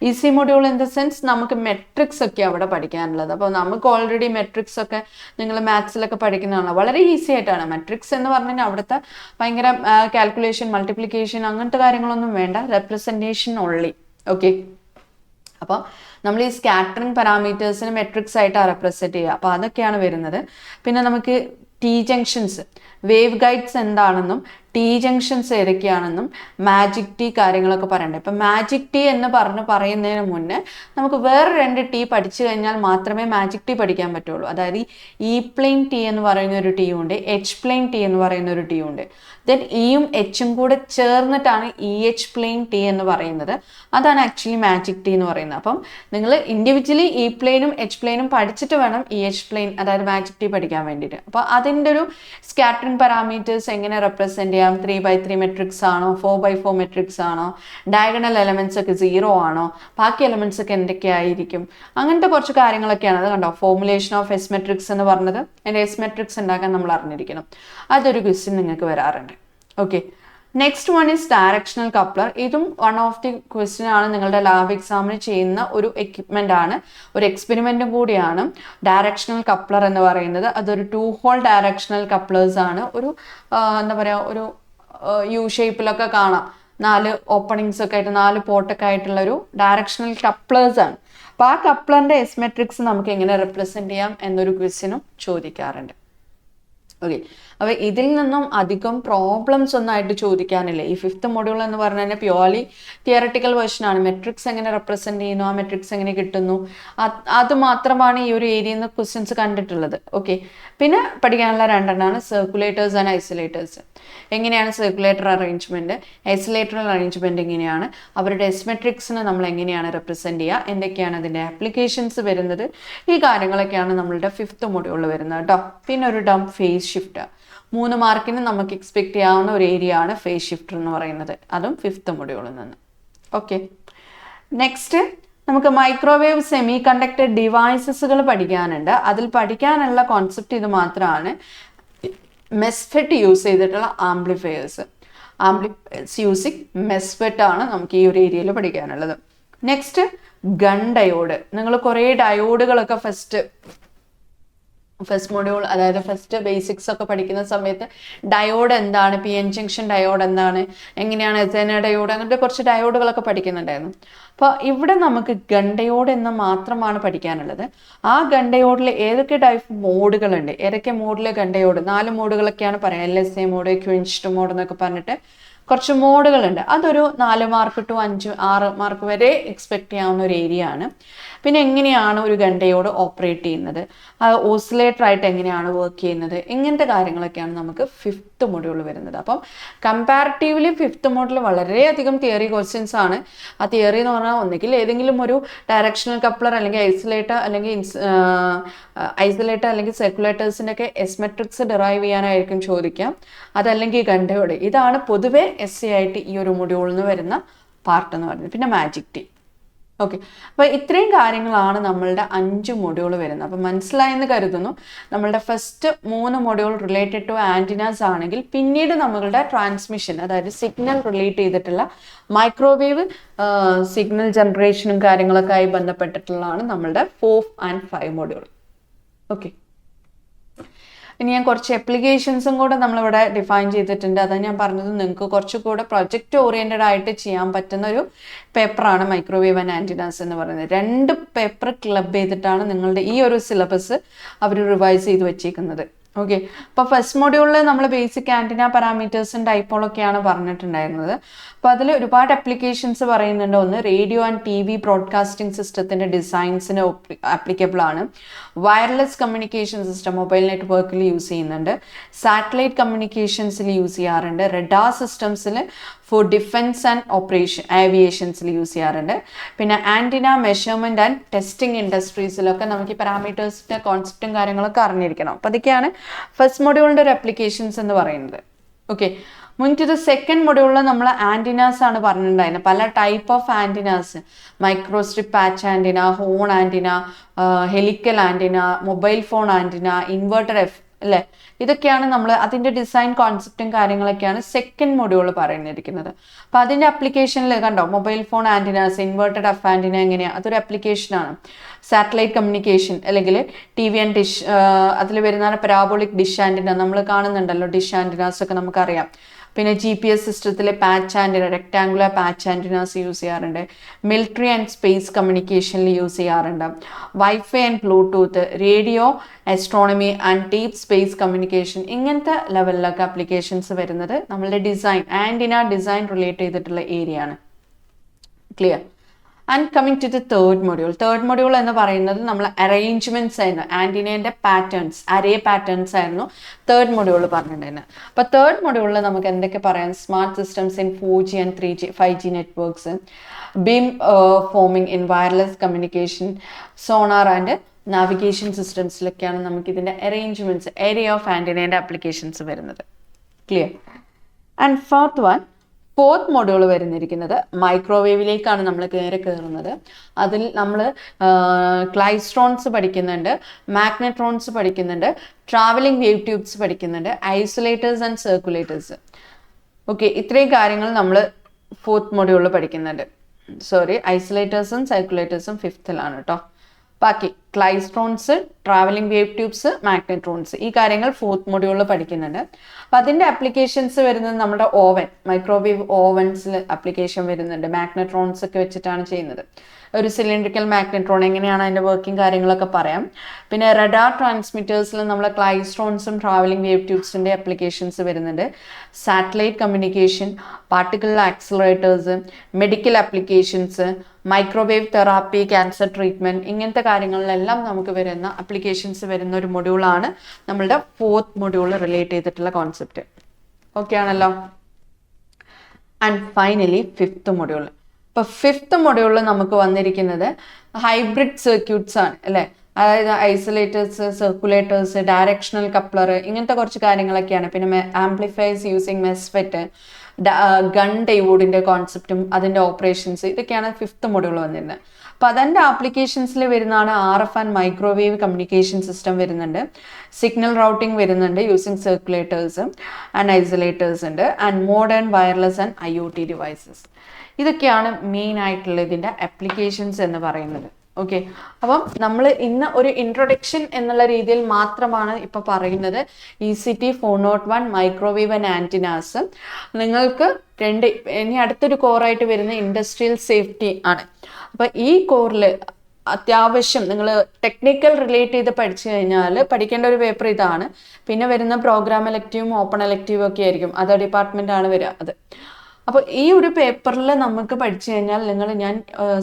easy module in the sense നമുക്ക് മെട്രിക്സ് ഒക്കെ അവിടെ പഠിക്കാനുള്ളത്. അപ്പോൾ നമുക്ക് ഓൾറെഡി മെട്രിക്സ് ഒക്കെ നിങ്ങൾ മാത്സിലൊക്കെ പഠിക്കുന്നതാണ്, വളരെ ഈസി ആയിട്ടാണ്. മെട്രിക്സ് എന്ന് പറഞ്ഞു കഴിഞ്ഞാൽ അവിടുത്തെ ഭയങ്കര കാൽക്കുലേഷൻ, മൾട്ടിപ്ലിക്കേഷൻ അങ്ങനത്തെ കാര്യങ്ങളൊന്നും വേണ്ട, റെപ്രസെൻറ്റേഷൻ ഓൺലി. ഓക്കെ, അപ്പോൾ നമ്മൾ ഈ സ്കാറ്ററിംഗ് പാരാമീറ്റേഴ്സിന് മെട്രിക്സ് ആയിട്ടാണ് റെപ്രസെൻറ്റ് ചെയ്യുക. അപ്പോൾ അതൊക്കെയാണ് വരുന്നത്. പിന്നെ നമുക്ക് ടി ജംഗ്ഷൻസ്, വേവ് ഗൈഡ്സ് എന്താണെന്നും ടി ജംഗ്ഷൻസ് ഏതൊക്കെയാണെന്നും മാജിക് ടി കാര്യങ്ങളൊക്കെ പറയണ്ടേ. ഇപ്പം മാജിക് ടി എന്ന് പറയുന്നതിന് മുന്നേ നമുക്ക് വേറെ 2 ടി പഠിച്ചു കഴിഞ്ഞാൽ മാത്രമേ മാജിക് ടി പഠിക്കാൻ പറ്റുള്ളൂ. അതായത് ഇ പ്ലെയിൻ ടി എന്ന് പറയുന്ന ഒരു ടി ഉണ്ട്, എച്ച് പ്ലെയിൻ ടി എന്ന് പറയുന്ന ഒരു ടി ഉണ്ട്. ദെൻ ഇയും എച്ചും കൂടെ ചേർന്നിട്ടാണ് ഇ എച്ച് പ്ലെയിൻ ടി എന്ന് പറയുന്നത്. അതാണ് ആക്ച്വലി മാജിക് ടി എന്ന് പറയുന്നത്. അപ്പം നിങ്ങൾ ഇൻഡിവിജ്വലി ഇ പ്ലെയിനും എച്ച് പ്ലെയിനും പഠിച്ചിട്ട് വേണം ഇ എച്ച് പ്ലെയിൻ അതായത് മാജിക് ടി പഠിക്കാൻ വേണ്ടിയിട്ട്. അപ്പോൾ അതിൻ്റെ ഒരു സ്കാറ്ററിംഗ് പാരാമീറ്റേഴ്സ് എങ്ങനെ റെപ്രസെൻറ്റ് ചെയ്യാം, 3x3 മെട്രിക്സ് ആണോ, 4x4 മെട്രിക്സ് ആണോ, ഡയഗണൽ എലമെന്റ്സ് ഒക്കെ 0 ആണോ, ബാക്കി എലമെന്റ്സ് ഒക്കെ എന്തൊക്കെയായിരിക്കും, അങ്ങനത്തെ കുറച്ച് കാര്യങ്ങളൊക്കെയാണ്. അത് കണ്ടോ, ഫോർമുലേഷൻ ഓഫ് എസ് മെട്രിക്സ് എന്ന് പറഞ്ഞത്. അതിൻ്റെ എസ് മെട്രിക്സ് ഉണ്ടാക്കാൻ നമ്മൾ അറിഞ്ഞിരിക്കണം. അതൊരു ക്വസ്റ്റ്യൻ നിങ്ങൾക്ക് വരാറുണ്ട്. Okay, next one is directional coupler. ഇതും വൺ ഓഫ് ദി ക്വസ്റ്റ്യൻ ആണ്, നിങ്ങളുടെ ലാബ് എക്സാമിന് ചെയ്യുന്ന ഒരു എക്യുപ്മെന്റ് ആണ്, ഒരു എക്സ്പെരിമെന്റും കൂടിയാണ് ഡയറക്ഷണൽ കപ്ലർ എന്ന് പറയുന്നത്. അതൊരു 2 ഹോൾ ഡയറക്ഷണൽ കപ്ലേഴ്സ് ആണ്. ഒരു എന്താ പറയുക, ഒരു യു ഷേപ്പിലൊക്കെ കാണാം, 4 ഓപ്പണിങ്സ് ഒക്കെ ആയിട്ട് 4 പോർട്ടൊക്കെ ആയിട്ടുള്ള ഒരു ഡയറക്ഷണൽ കപ്ലേഴ്സ് ആണ്. അപ്പോൾ ആ കപ്ലറിന്റെ എസ് മെട്രിക്സ് നമുക്ക് എങ്ങനെ റെപ്രസെന്റ് ചെയ്യാം എന്നൊരു ക്വസ്റ്റ്യനും ചോദിക്കാറുണ്ട്. ഓക്കെ, അപ്പോൾ ഇതിൽ നിന്നും അധികം പ്രോബ്ലംസ് ഒന്നും ആയിട്ട് ചോദിക്കാനില്ല. ഈ 5th മൊഡ്യൂൾ എന്ന് പറഞ്ഞാൽ പ്യോർലി തിയറട്ടിക്കൽ വേർഷൻ ആണ്. മെട്രിക്സ് എങ്ങനെ റെപ്രസെന്റ് ചെയ്യുന്നു, ആ മെട്രിക്സ് എങ്ങനെ കിട്ടുന്നു, അത് മാത്രമാണ് ഈ ഒരു ഏരിയയിൽ നിന്ന് ക്വസ്റ്റ്യൻസ് കണ്ടിട്ടുള്ളത്. ഓക്കെ, പിന്നെ പഠിക്കാനുള്ള 2 സർക്കുലേറ്റേഴ്സ് ആൻഡ് ഐസൊലേറ്റേഴ്സ്. എങ്ങനെയാണ് സർക്കുലേറ്റർ അറേഞ്ച്മെന്റ്, ഐസൊലേറ്റർ അറേഞ്ച്മെന്റ് എങ്ങനെയാണ്, അവരുടെ എസ് മെട്രിക്സിന് നമ്മൾ എങ്ങനെയാണ് റെപ്രസെന്റ് ചെയ്യുക, എന്തൊക്കെയാണ് അതിൻ്റെ ആപ്ലിക്കേഷൻസ് വരുന്നത്, ഈ കാര്യങ്ങളൊക്കെയാണ് നമ്മളുടെ 5th മൊഡ്യൂളിൽ വരുന്നത് കേട്ടോ. പിന്നെ ഒരു ടേം ഫേസ് ഷിഫ്റ്റ്, 3 മാർക്കിന് നമുക്ക് എക്സ്പെക്ട് ചെയ്യാവുന്ന ഒരു ഏരിയ ആണ് ഫേസ് ഷിഫ്റ്റർ എന്ന് പറയുന്നത്. അതും 5th മൊഡ്യൂളിൽ നിന്ന്. ഓക്കെ, നെക്സ്റ്റ് നമുക്ക് മൈക്രോവേവ് സെമി കണ്ടക്ടർ ഡിവൈസസുകൾ പഠിക്കാനുണ്ട്. അതിൽ പഠിക്കാനുള്ള കോൺസെപ്റ്റ് ഇത് മാത്രമാണ്, മെസ്ഫെറ്റ് യൂസ് ചെയ്തിട്ടുള്ള ആംപ്ലിഫയേഴ്സ് യൂസിങ് മെസ്ഫെറ്റ് ആണ് നമുക്ക് ഈ ഒരു ഏരിയയിൽ പഠിക്കാനുള്ളത്. Next gun diode. നിങ്ങൾ കുറേ ഡയോഡുകളൊക്കെ ഫസ്റ്റ് മൊഡ്യൂൾ, അതായത് ഫസ്റ്റ് ബേസിക്സ് ഒക്കെ പഠിക്കുന്ന സമയത്ത് ഡയോഡ് എന്താണ്, പി എൻ ജംഗ്ഷൻ ഡയോഡ് എന്താണ്, എങ്ങനെയാണ് എസെന ഡയോഡ്, അങ്ങനത്തെ കുറച്ച് ഡയോഡുകളൊക്കെ പഠിക്കുന്നുണ്ടായിരുന്നു. അപ്പോൾ ഇവിടെ നമുക്ക് ഗൺ ഡയോഡ് എന്ന് മാത്രമാണ് പഠിക്കാനുള്ളത്. ആ ഗൺ ഡയോഡിൽ ഏതൊക്കെ ടൈപ്പ് മോഡുകളുണ്ട്, ഏതൊക്കെ മോഡിൽ ഗൺ ഡയോഡ്, 4 മോഡുകളൊക്കെയാണ് പറയാം. LSA മോഡ്, ക്വിൻച്ച്ഡ് മോഡ് എന്നൊക്കെ പറഞ്ഞിട്ട് കുറച്ച് മോഡുകളുണ്ട്. അതൊരു 4 മാർക്ക് ടു 5-6 മാർക്ക് വരെ എക്സ്പെക്ട് ചെയ്യാവുന്ന ഒരു ഏരിയ ആണ്. പിന്നെ എങ്ങനെയാണ് ഒരു ഗൺ ഡയോഡ് ഓപ്പറേറ്റ് ചെയ്യുന്നത്, ഓസിലേറ്റർ ആയിട്ട് എങ്ങനെയാണ് വർക്ക് ചെയ്യുന്നത്, ഇങ്ങനത്തെ കാര്യങ്ങളൊക്കെയാണ് നമുക്ക് 5th മൊഡ്യൂൾ വരുന്നത്. അപ്പം കമ്പാരിറ്റീവ്ലി 5th മൊഡ്യൂൾ വളരെയധികം തിയറി ക്വസ്റ്റ്യൻസ് ആണ്. ആ തിയറി എന്ന് പറഞ്ഞാൽ ഒന്നുകിൽ ഏതെങ്കിലും ഒരു ഡയറക്ഷണൽ കപ്ലർ അല്ലെങ്കിൽ ഐസൊലേറ്റർ അല്ലെങ്കിൽ സർക്കുലേറ്റേഴ്സിൻ്റെ ഒക്കെ എസ് മെട്രിക്സ് ഡിറൈവ് ചെയ്യാനായിരിക്കും ചോദിക്കാം. അതല്ലെങ്കിൽ ഗൺ ഡയോഡ്. ഇതാണ് പൊതുവെ SC ആയിട്ട് ഈ ഒരു മൊഡ്യൂളിൽ നിന്ന് വരുന്ന പാർട്ട് എന്ന് പറയുന്നത്. പിന്നെ മാജിക് ടി. ഓക്കെ, അപ്പോൾ ഇത്രയും കാര്യങ്ങളാണ് നമ്മളുടെ 5 മൊഡ്യൂൾ വരുന്നത്. അപ്പം മനസ്സിലായെന്ന് കരുതുന്നു. നമ്മളുടെ first 3 module related to antennas ആണെങ്കിൽ പിന്നീട് നമ്മളുടെ ട്രാൻസ്മിഷൻ, അതായത് സിഗ്നൽ റിലേറ്റ് ചെയ്തിട്ടുള്ള മൈക്രോവേവ് സിഗ്നൽ ജനറേഷനും കാര്യങ്ങളൊക്കെ ആയി ബന്ധപ്പെട്ടിട്ടുള്ളതാണ് നമ്മളുടെ 4 and 5 മൊഡ്യൂൾ. ഓക്കെ, ഇനി ഞാൻ കുറച്ച് ആപ്ലിക്കേഷൻസും കൂടെ നമ്മളിവിടെ ഡിഫൈൻ ചെയ്തിട്ടുണ്ട്. അതാണ് ഞാൻ പറഞ്ഞത്, നിങ്ങൾക്ക് കുറച്ചുകൂടെ പ്രൊജക്റ്റ് ഓറിയൻറ്റഡ് ആയിട്ട് ചെയ്യാൻ പറ്റുന്ന ഒരു പേപ്പറാണ് മൈക്രോവേവ് ആൻഡ് ആൻറ്റിനാസ് എന്ന് പറയുന്നത്. 2 പേപ്പർ ക്ലബ് ചെയ്തിട്ടാണ് നിങ്ങളുടെ ഈ ഒരു സിലബസ് അവർ റിവൈസ് ചെയ്ത് വെച്ചേക്കുന്നത്. ഓക്കെ, അപ്പോൾ ഫസ്റ്റ് മൊഡ്യൂളിൽ നമ്മൾ ബേസിക് ആൻറ്റിന പാരാമീറ്റേഴ്സും ടൈപ്പോളൊക്കെയാണ് പറഞ്ഞിട്ടുണ്ടായിരുന്നത്. അപ്പോൾ അതിൽ ഒരുപാട് അപ്ലിക്കേഷൻസ് പറയുന്നുണ്ട്. ഒന്ന് radio and T V broadcasting സിസ്റ്റത്തിൻ്റെ ഡിസൈൻസിന് ആപ്ലിക്കബിൾ ആണ്. വയർലെസ് കമ്മ്യൂണിക്കേഷൻ സിസ്റ്റം മൊബൈൽ നെറ്റ്വർക്കിൽ യൂസ് ചെയ്യുന്നുണ്ട്. സാറ്റലൈറ്റ് കമ്മ്യൂണിക്കേഷൻസിൽ യൂസ് ചെയ്യാറുണ്ട്. റഡാർ സിസ്റ്റംസിൽ ഫോർ ഡിഫെൻസ് ആൻഡ് ഓപ്പറേഷൻ ഏവിയേഷൻസിൽ യൂസ് ചെയ്യാറുണ്ട്. പിന്നെ ആൻറ്റിന മെഷർമെൻറ്റ് ആൻഡ് ടെസ്റ്റിംഗ് ഇൻഡസ്ട്രീസിലൊക്കെ നമുക്ക് ഈ പാരാമീറ്റേഴ്സിൻ്റെ കോൺസെപ്റ്റും കാര്യങ്ങളൊക്കെ അറിഞ്ഞിരിക്കണം. അപ്പോൾ അതൊക്കെയാണ് ഫസ്റ്റ് മൊഡ്യൂളിൻ്റെ ഒരു അപ്ലിക്കേഷൻസ് എന്ന് പറയുന്നത്. ഓക്കെ, മുൻപ് സെക്കൻഡ് മൊഡ്യൂളിൽ നമ്മൾ ആൻറ്റിനാസ് ആണ് പറഞ്ഞിട്ടുണ്ടായിരുന്നത്. പല type of antennas, microstrip patch antenna, horn antenna, helical antenna, mobile phone antenna, inverter അല്ലേ, ഇതൊക്കെയാണ് നമ്മൾ അതിൻ്റെ ഡിസൈൻ കോൺസെപ്റ്റും കാര്യങ്ങളൊക്കെയാണ് സെക്കൻഡ് മൊഡ്യൂൾ പറഞ്ഞിരിക്കുന്നത്. അപ്പം അതിൻ്റെ അപ്ലിക്കേഷനിൽ കണ്ടോ, mobile phone antennas, inverted F antenna എങ്ങനെയാണ്, അതൊരു അപ്ലിക്കേഷനാണ്. സാറ്റലൈറ്റ് കമ്മ്യൂണിക്കേഷൻ അല്ലെങ്കിൽ ടി വി ആൻഡ് ഡിഷ്, അതിൽ വരുന്ന പരാബോളിക് ഡിഷ് ആൻറ്റിന നമ്മൾ കാണുന്നുണ്ടല്ലോ, ഡിഷ് ആൻറ്റിനാസ് ഒക്കെ നമുക്കറിയാം. പിന്നെ GPS സിസ്റ്റത്തിലെ patch antenna, rectangular patch antennas use ചെയ്യാറുണ്ട്. മിലിറ്ററി ആൻഡ് സ്പേസ് കമ്മ്യൂണിക്കേഷനിൽ യൂസ് ചെയ്യാറുണ്ട്. Wifi and Bluetooth, radio, astronomy and deep space communication, ഇങ്ങനത്തെ ലെവലിലൊക്കെ അപ്ലിക്കേഷൻസ് വരുന്നത് നമ്മളുടെ ഡിസൈൻ, ആൻറ്റിന ഡിസൈൻ റിലേറ്റ് ചെയ്തിട്ടുള്ള ഏരിയ ആണ്. Clear? And coming to the third module എന്ന് പറയുന്നത് നമ്മൾ അറേഞ്ച്മെന്റ്സ് ആയിരുന്നു, ആൻറ്റിനേൻ്റെ പാറ്റേൺസ്, അരേ പാറ്റേൺസ് ആയിരുന്നു തേർഡ് മൊഡ്യൂൾ പറഞ്ഞിട്ടുണ്ടായിരുന്നത്. അപ്പോൾ തേർഡ് മൊഡ്യൂളിൽ നമുക്ക് എന്തൊക്കെ പറയാം? Smart systems in 4G and 3G 5G networks, beam forming in wireless communication, sonar and navigation സിസ്റ്റംസിലൊക്കെയാണ് നമുക്ക് ഇതിൻ്റെ അറേഞ്ച്മെന്റ്സ്, ഏരിയ ഓഫ് ആൻറ്റിനേൻ്റെ അപ്ലിക്കേഷൻസ് വരുന്നത്. ക്ലിയർ? ആൻഡ് ഫോർത്ത് മൊഡ്യൂൾ വരുന്നിരിക്കുന്നത് മൈക്രോവേവിലേക്കാണ് നമ്മൾ കയറുന്നത്. അതിൽ നമ്മൾ ക്ലൈസ്ട്രോൺസ് പഠിക്കുന്നുണ്ട്, മാഗ്നട്രോൺസ് പഠിക്കുന്നുണ്ട്, ട്രാവലിംഗ് വേവ് ട്യൂബ്സ് പഠിക്കുന്നുണ്ട്, ഐസൊലേറ്റേഴ്സ് ആൻഡ് സർക്കുലേറ്റേഴ്സ്. ഓക്കെ, ഇത്രയും കാര്യങ്ങൾ നമ്മൾ ഫോർത്ത് മൊഡ്യൂളിൽ പഠിക്കുന്നുണ്ട്. ഐസൊലേറ്റേഴ്സും സർക്കുലേറ്റേഴ്സും ഫിഫ്ത്തിലാണ് കേട്ടോ. ബാക്കി ക്ലൈസ്ട്രോൺസ്, ട്രാവലിംഗ് വേവ് ട്യൂബ്സ്, മാഗ്നട്രോൺസ്, ഈ കാര്യങ്ങൾ ഫോർത്ത് മൊഡ്യൂളിൽ പഠിക്കുന്നുണ്ട്. അപ്പം അതിൻ്റെ അപ്ലിക്കേഷൻസ് വരുന്നത് നമ്മുടെ ഓവൻ, മൈക്രോവേവ് ഓവൻസിൽ അപ്ലിക്കേഷൻ വരുന്നുണ്ട്. മാഗ്നട്രോൺസ് ഒക്കെ വെച്ചിട്ടാണ് ചെയ്യുന്നത്. ഒരു സിലിണ്ടറിക്കൽ മാഗ്നട്രോൺ എങ്ങനെയാണ് അതിൻ്റെ വർക്കിംഗ് കാര്യങ്ങളൊക്കെ പറയാം. പിന്നെ റഡാർ ട്രാൻസ്മിറ്റേഴ്സിൽ നമ്മൾ ക്ലൈസ്ട്രോൺസും ട്രാവലിംഗ് വേവ് ട്യൂബ്സിൻ്റെ അപ്ലിക്കേഷൻസ് വരുന്നുണ്ട്. Satellite communication, particle accelerators, medical applications, microwave therapy, cancer treatment, ഇങ്ങനത്തെ കാര്യങ്ങളിലെല്ലാം നമുക്ക് വരുന്ന അപ്ലിക്കേഷൻസ് വരുന്ന ഒരു മൊഡ്യൂളാണ് നമ്മളുടെ ഫോർത്ത് മൊഡ്യൂൾ റിലേറ്റ് ചെയ്തിട്ടുള്ള കോൺസെപ്റ്റ്. ഓക്കെ ആണല്ലോ? And finally fifth module. ഇപ്പോൾ ഫിഫ്ത്ത് മൊഡ്യൂളിൽ നമുക്ക് വന്നിരിക്കുന്നത് ഹൈബ്രിഡ് സർക്യൂട്ട്സ് ആണ് അല്ലേ. അതായത് ഐസൊലേറ്റേഴ്സ്, സർക്കുലേറ്റേഴ്സ്, ഡയറക്ഷണൽ കപ്ലർ, ഇങ്ങനത്തെ കുറച്ച് കാര്യങ്ങളൊക്കെയാണ്. പിന്നെ ആംപ്ലിഫയേഴ്സ് യൂസിങ് മെസ്ഫെറ്റ്, ഗൺ ഡയോഡിൻ്റെ കോൺസെപ്റ്റും അതിൻ്റെ ഓപ്പറേഷൻസ്, ഇതൊക്കെയാണ് ഫിഫ്ത്ത് മൊഡ്യൂൾ വന്നിരുന്നത്. അപ്പോൾ അതിൻ്റെ ആപ്ലിക്കേഷൻസിൽ വരുന്നതാണ് RF and microwave communication system വരുന്നുണ്ട്, സിഗ്നൽ റൗട്ടിംഗ് വരുന്നുണ്ട് യൂസിങ് സർക്കുലേറ്റേഴ്സ് ആൻഡ് ഐസൊലേറ്റേഴ്സ് ഉണ്ട്, and modern wireless and IoT devices. ഇതൊക്കെയാണ് മെയിൻ ആയിട്ടുള്ള ഇതിൻ്റെ അപ്ലിക്കേഷൻസ് എന്ന് പറയുന്നത്. ഓക്കെ, അപ്പം നമ്മൾ ഇന്ന് ഒരു ഇൻട്രൊഡക്ഷൻ എന്നുള്ള രീതിയിൽ മാത്രമാണ് ഇപ്പോൾ പറയുന്നത് ECT 401 മൈക്രോവേവ് ആൻഡ് ആൻറ്റിനാസ്. നിങ്ങൾക്ക് ഇനി അടുത്തൊരു കോറായിട്ട് വരുന്ന ഇൻഡസ്ട്രിയൽ സേഫ്റ്റി ആണ്. അപ്പോൾ ഈ കോറിൽ അത്യാവശ്യം നിങ്ങൾ ടെക്നിക്കൽ റിലേറ്റ് ചെയ്ത് പഠിച്ചു കഴിഞ്ഞാൽ പഠിക്കേണ്ട ഒരു പേപ്പർ ഇതാണ്. പിന്നെ വരുന്ന പ്രോഗ്രാം എലക്റ്റീവും ഓപ്പൺ എലക്റ്റീവും ഒക്കെ ആയിരിക്കും, അത് ഡിപ്പാർട്ട്മെൻ്റ് ആണ് വരിക അത്. അപ്പോൾ ഈ ഒരു പേപ്പറിൽ നമുക്ക് പഠിച്ചു കഴിഞ്ഞാൽ ഞാൻ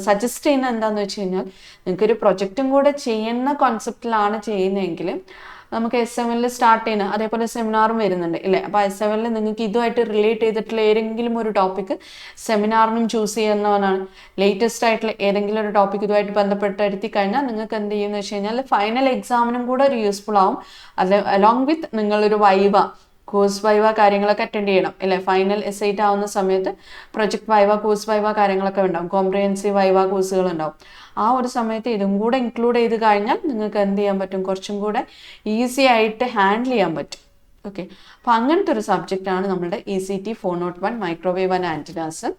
സജസ്റ്റ് ചെയ്യുന്നത് എന്താണെന്ന് വെച്ച് കഴിഞ്ഞാൽ, നിങ്ങൾക്കൊരു പ്രൊജക്റ്റും കൂടെ ചെയ്യുന്ന കോൺസെപ്റ്റിലാണ് ചെയ്യുന്നതെങ്കിൽ നമുക്ക് SML സ്റ്റാർട്ട് ചെയ്യുന്ന, അതേപോലെ സെമിനാറും വരുന്നുണ്ട് ഇല്ലേ. അപ്പോൾ SML നിങ്ങൾക്ക് ഇതുമായിട്ട് റിലേറ്റ് ചെയ്തിട്ടുള്ള ഏതെങ്കിലും ഒരു ടോപ്പിക്ക് സെമിനാറിനും ചൂസ് ചെയ്യുന്നവനാണ്. ലേറ്റസ്റ്റ് ആയിട്ടുള്ള ഏതെങ്കിലും ഒരു ടോപ്പിക്ക് ഇതുമായിട്ട് ബന്ധപ്പെട്ടെടുത്തി കഴിഞ്ഞാൽ നിങ്ങൾക്ക് എന്ത് ചെയ്യുമെന്ന് വെച്ച് കഴിഞ്ഞാൽ ഫൈനൽ എക്സാമിനും കൂടെ ഒരു യൂസ്ഫുൾ ആവും. അലോങ് വിത്ത് നിങ്ങളൊരു കോഴ്സ് വൈവ കാര്യങ്ങളൊക്കെ അറ്റൻഡ് ചെയ്യണം അല്ലേ. ഫൈനൽ എസൈറ്റ് ആവുന്ന സമയത്ത് പ്രൊജക്ട് വൈവ, കോഴ്സ് വൈവ കാര്യങ്ങളൊക്കെ ഉണ്ടാവും, കോംപ്രിഹെൻസീവ് വൈവ കോഴ്സുകൾ ഉണ്ടാവും. ആ ഒരു സമയത്ത് ഇതും കൂടെ ഇൻക്ലൂഡ് ചെയ്ത് കഴിഞ്ഞാൽ നിങ്ങൾക്ക് എന്ത് ചെയ്യാൻ പറ്റും, കുറച്ചും കൂടെ ഈസി ആയിട്ട് ഹാൻഡിൽ ചെയ്യാൻ പറ്റും. ഓക്കെ, അപ്പോൾ അങ്ങനത്തെ ഒരു സബ്ജക്റ്റാണ് നമ്മുടെ ECT 401 മൈക്രോവേവ് ആൻഡ് ആൻറ്റിനാസ്.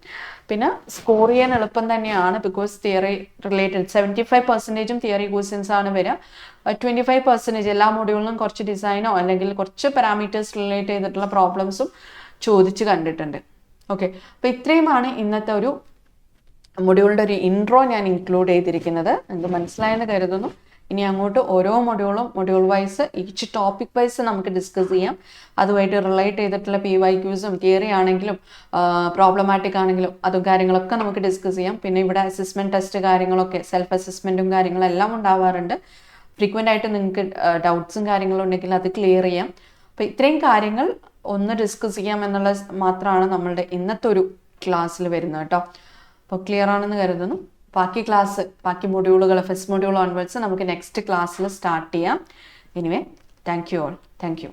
പിന്നെ സ്കോർ ചെയ്യാൻ എളുപ്പം തന്നെയാണ്, because theory related 75% theory questions ആണ് വരിക. 25% എല്ലാ മൊഡ്യൂളിലും കുറച്ച് ഡിസൈനോ അല്ലെങ്കിൽ കുറച്ച് പാരാമീറ്റേഴ്സ് റിലേറ്റ് ചെയ്തിട്ടുള്ള പ്രോബ്ലംസും ചോദിച്ച് കണ്ടിട്ടുണ്ട്. ഓക്കെ, അപ്പോൾ ഇത്രയുമാണ് ഇന്നത്തെ ഒരു മൊഡ്യൂളിൻ്റെ ഒരു ഇൻട്രോ ഞാൻ ഇൻക്ലൂഡ് ചെയ്തിരിക്കുന്നത്. നിങ്ങൾക്ക് മനസ്സിലായെന്ന് കരുതുന്നു. ഇനി അങ്ങോട്ട് ഓരോ module wise each topic wise നമുക്ക് ഡിസ്കസ് ചെയ്യാം. അതുമായിട്ട് റിലേറ്റ് ചെയ്തിട്ടുള്ള PYQസും തിയറി ആണെങ്കിലും പ്രോബ്ലമാറ്റിക് ആണെങ്കിലും അതും കാര്യങ്ങളൊക്കെ നമുക്ക് ഡിസ്കസ് ചെയ്യാം. പിന്നെ ഇവിടെ അസസ്മെൻറ്റ് ടെസ്റ്റ് കാര്യങ്ങളൊക്കെ സെൽഫ് അസസ്മെൻറ്റും കാര്യങ്ങളെല്ലാം ഉണ്ടാവാറുണ്ട്. ഫ്രീക്വൻ്റ് ആയിട്ട് നിങ്ങൾക്ക് ഡൗട്ട്സും കാര്യങ്ങളും ഉണ്ടെങ്കിൽ അത് ക്ലിയർ ചെയ്യാം. അപ്പോൾ ഇത്രയും കാര്യങ്ങൾ ഒന്ന് ഡിസ്കസ് ചെയ്യാം എന്നുള്ള മാത്രമാണ് നമ്മളുടെ ഇന്നത്തെ ഒരു ക്ലാസ്സിൽ വരുന്നത് കേട്ടോ. അപ്പോൾ ക്ലിയർ ആണെന്ന് കരുതുന്നു. ബാക്കി മൊഡ്യൂളുകൾ ഫസ്റ്റ് മൊഡ്യൂൾ ഓൺവേർഡ്സ് നമുക്ക് നെക്സ്റ്റ് ക്ലാസ്സിൽ സ്റ്റാർട്ട് ചെയ്യാം. Anyway thank you all. Thank you.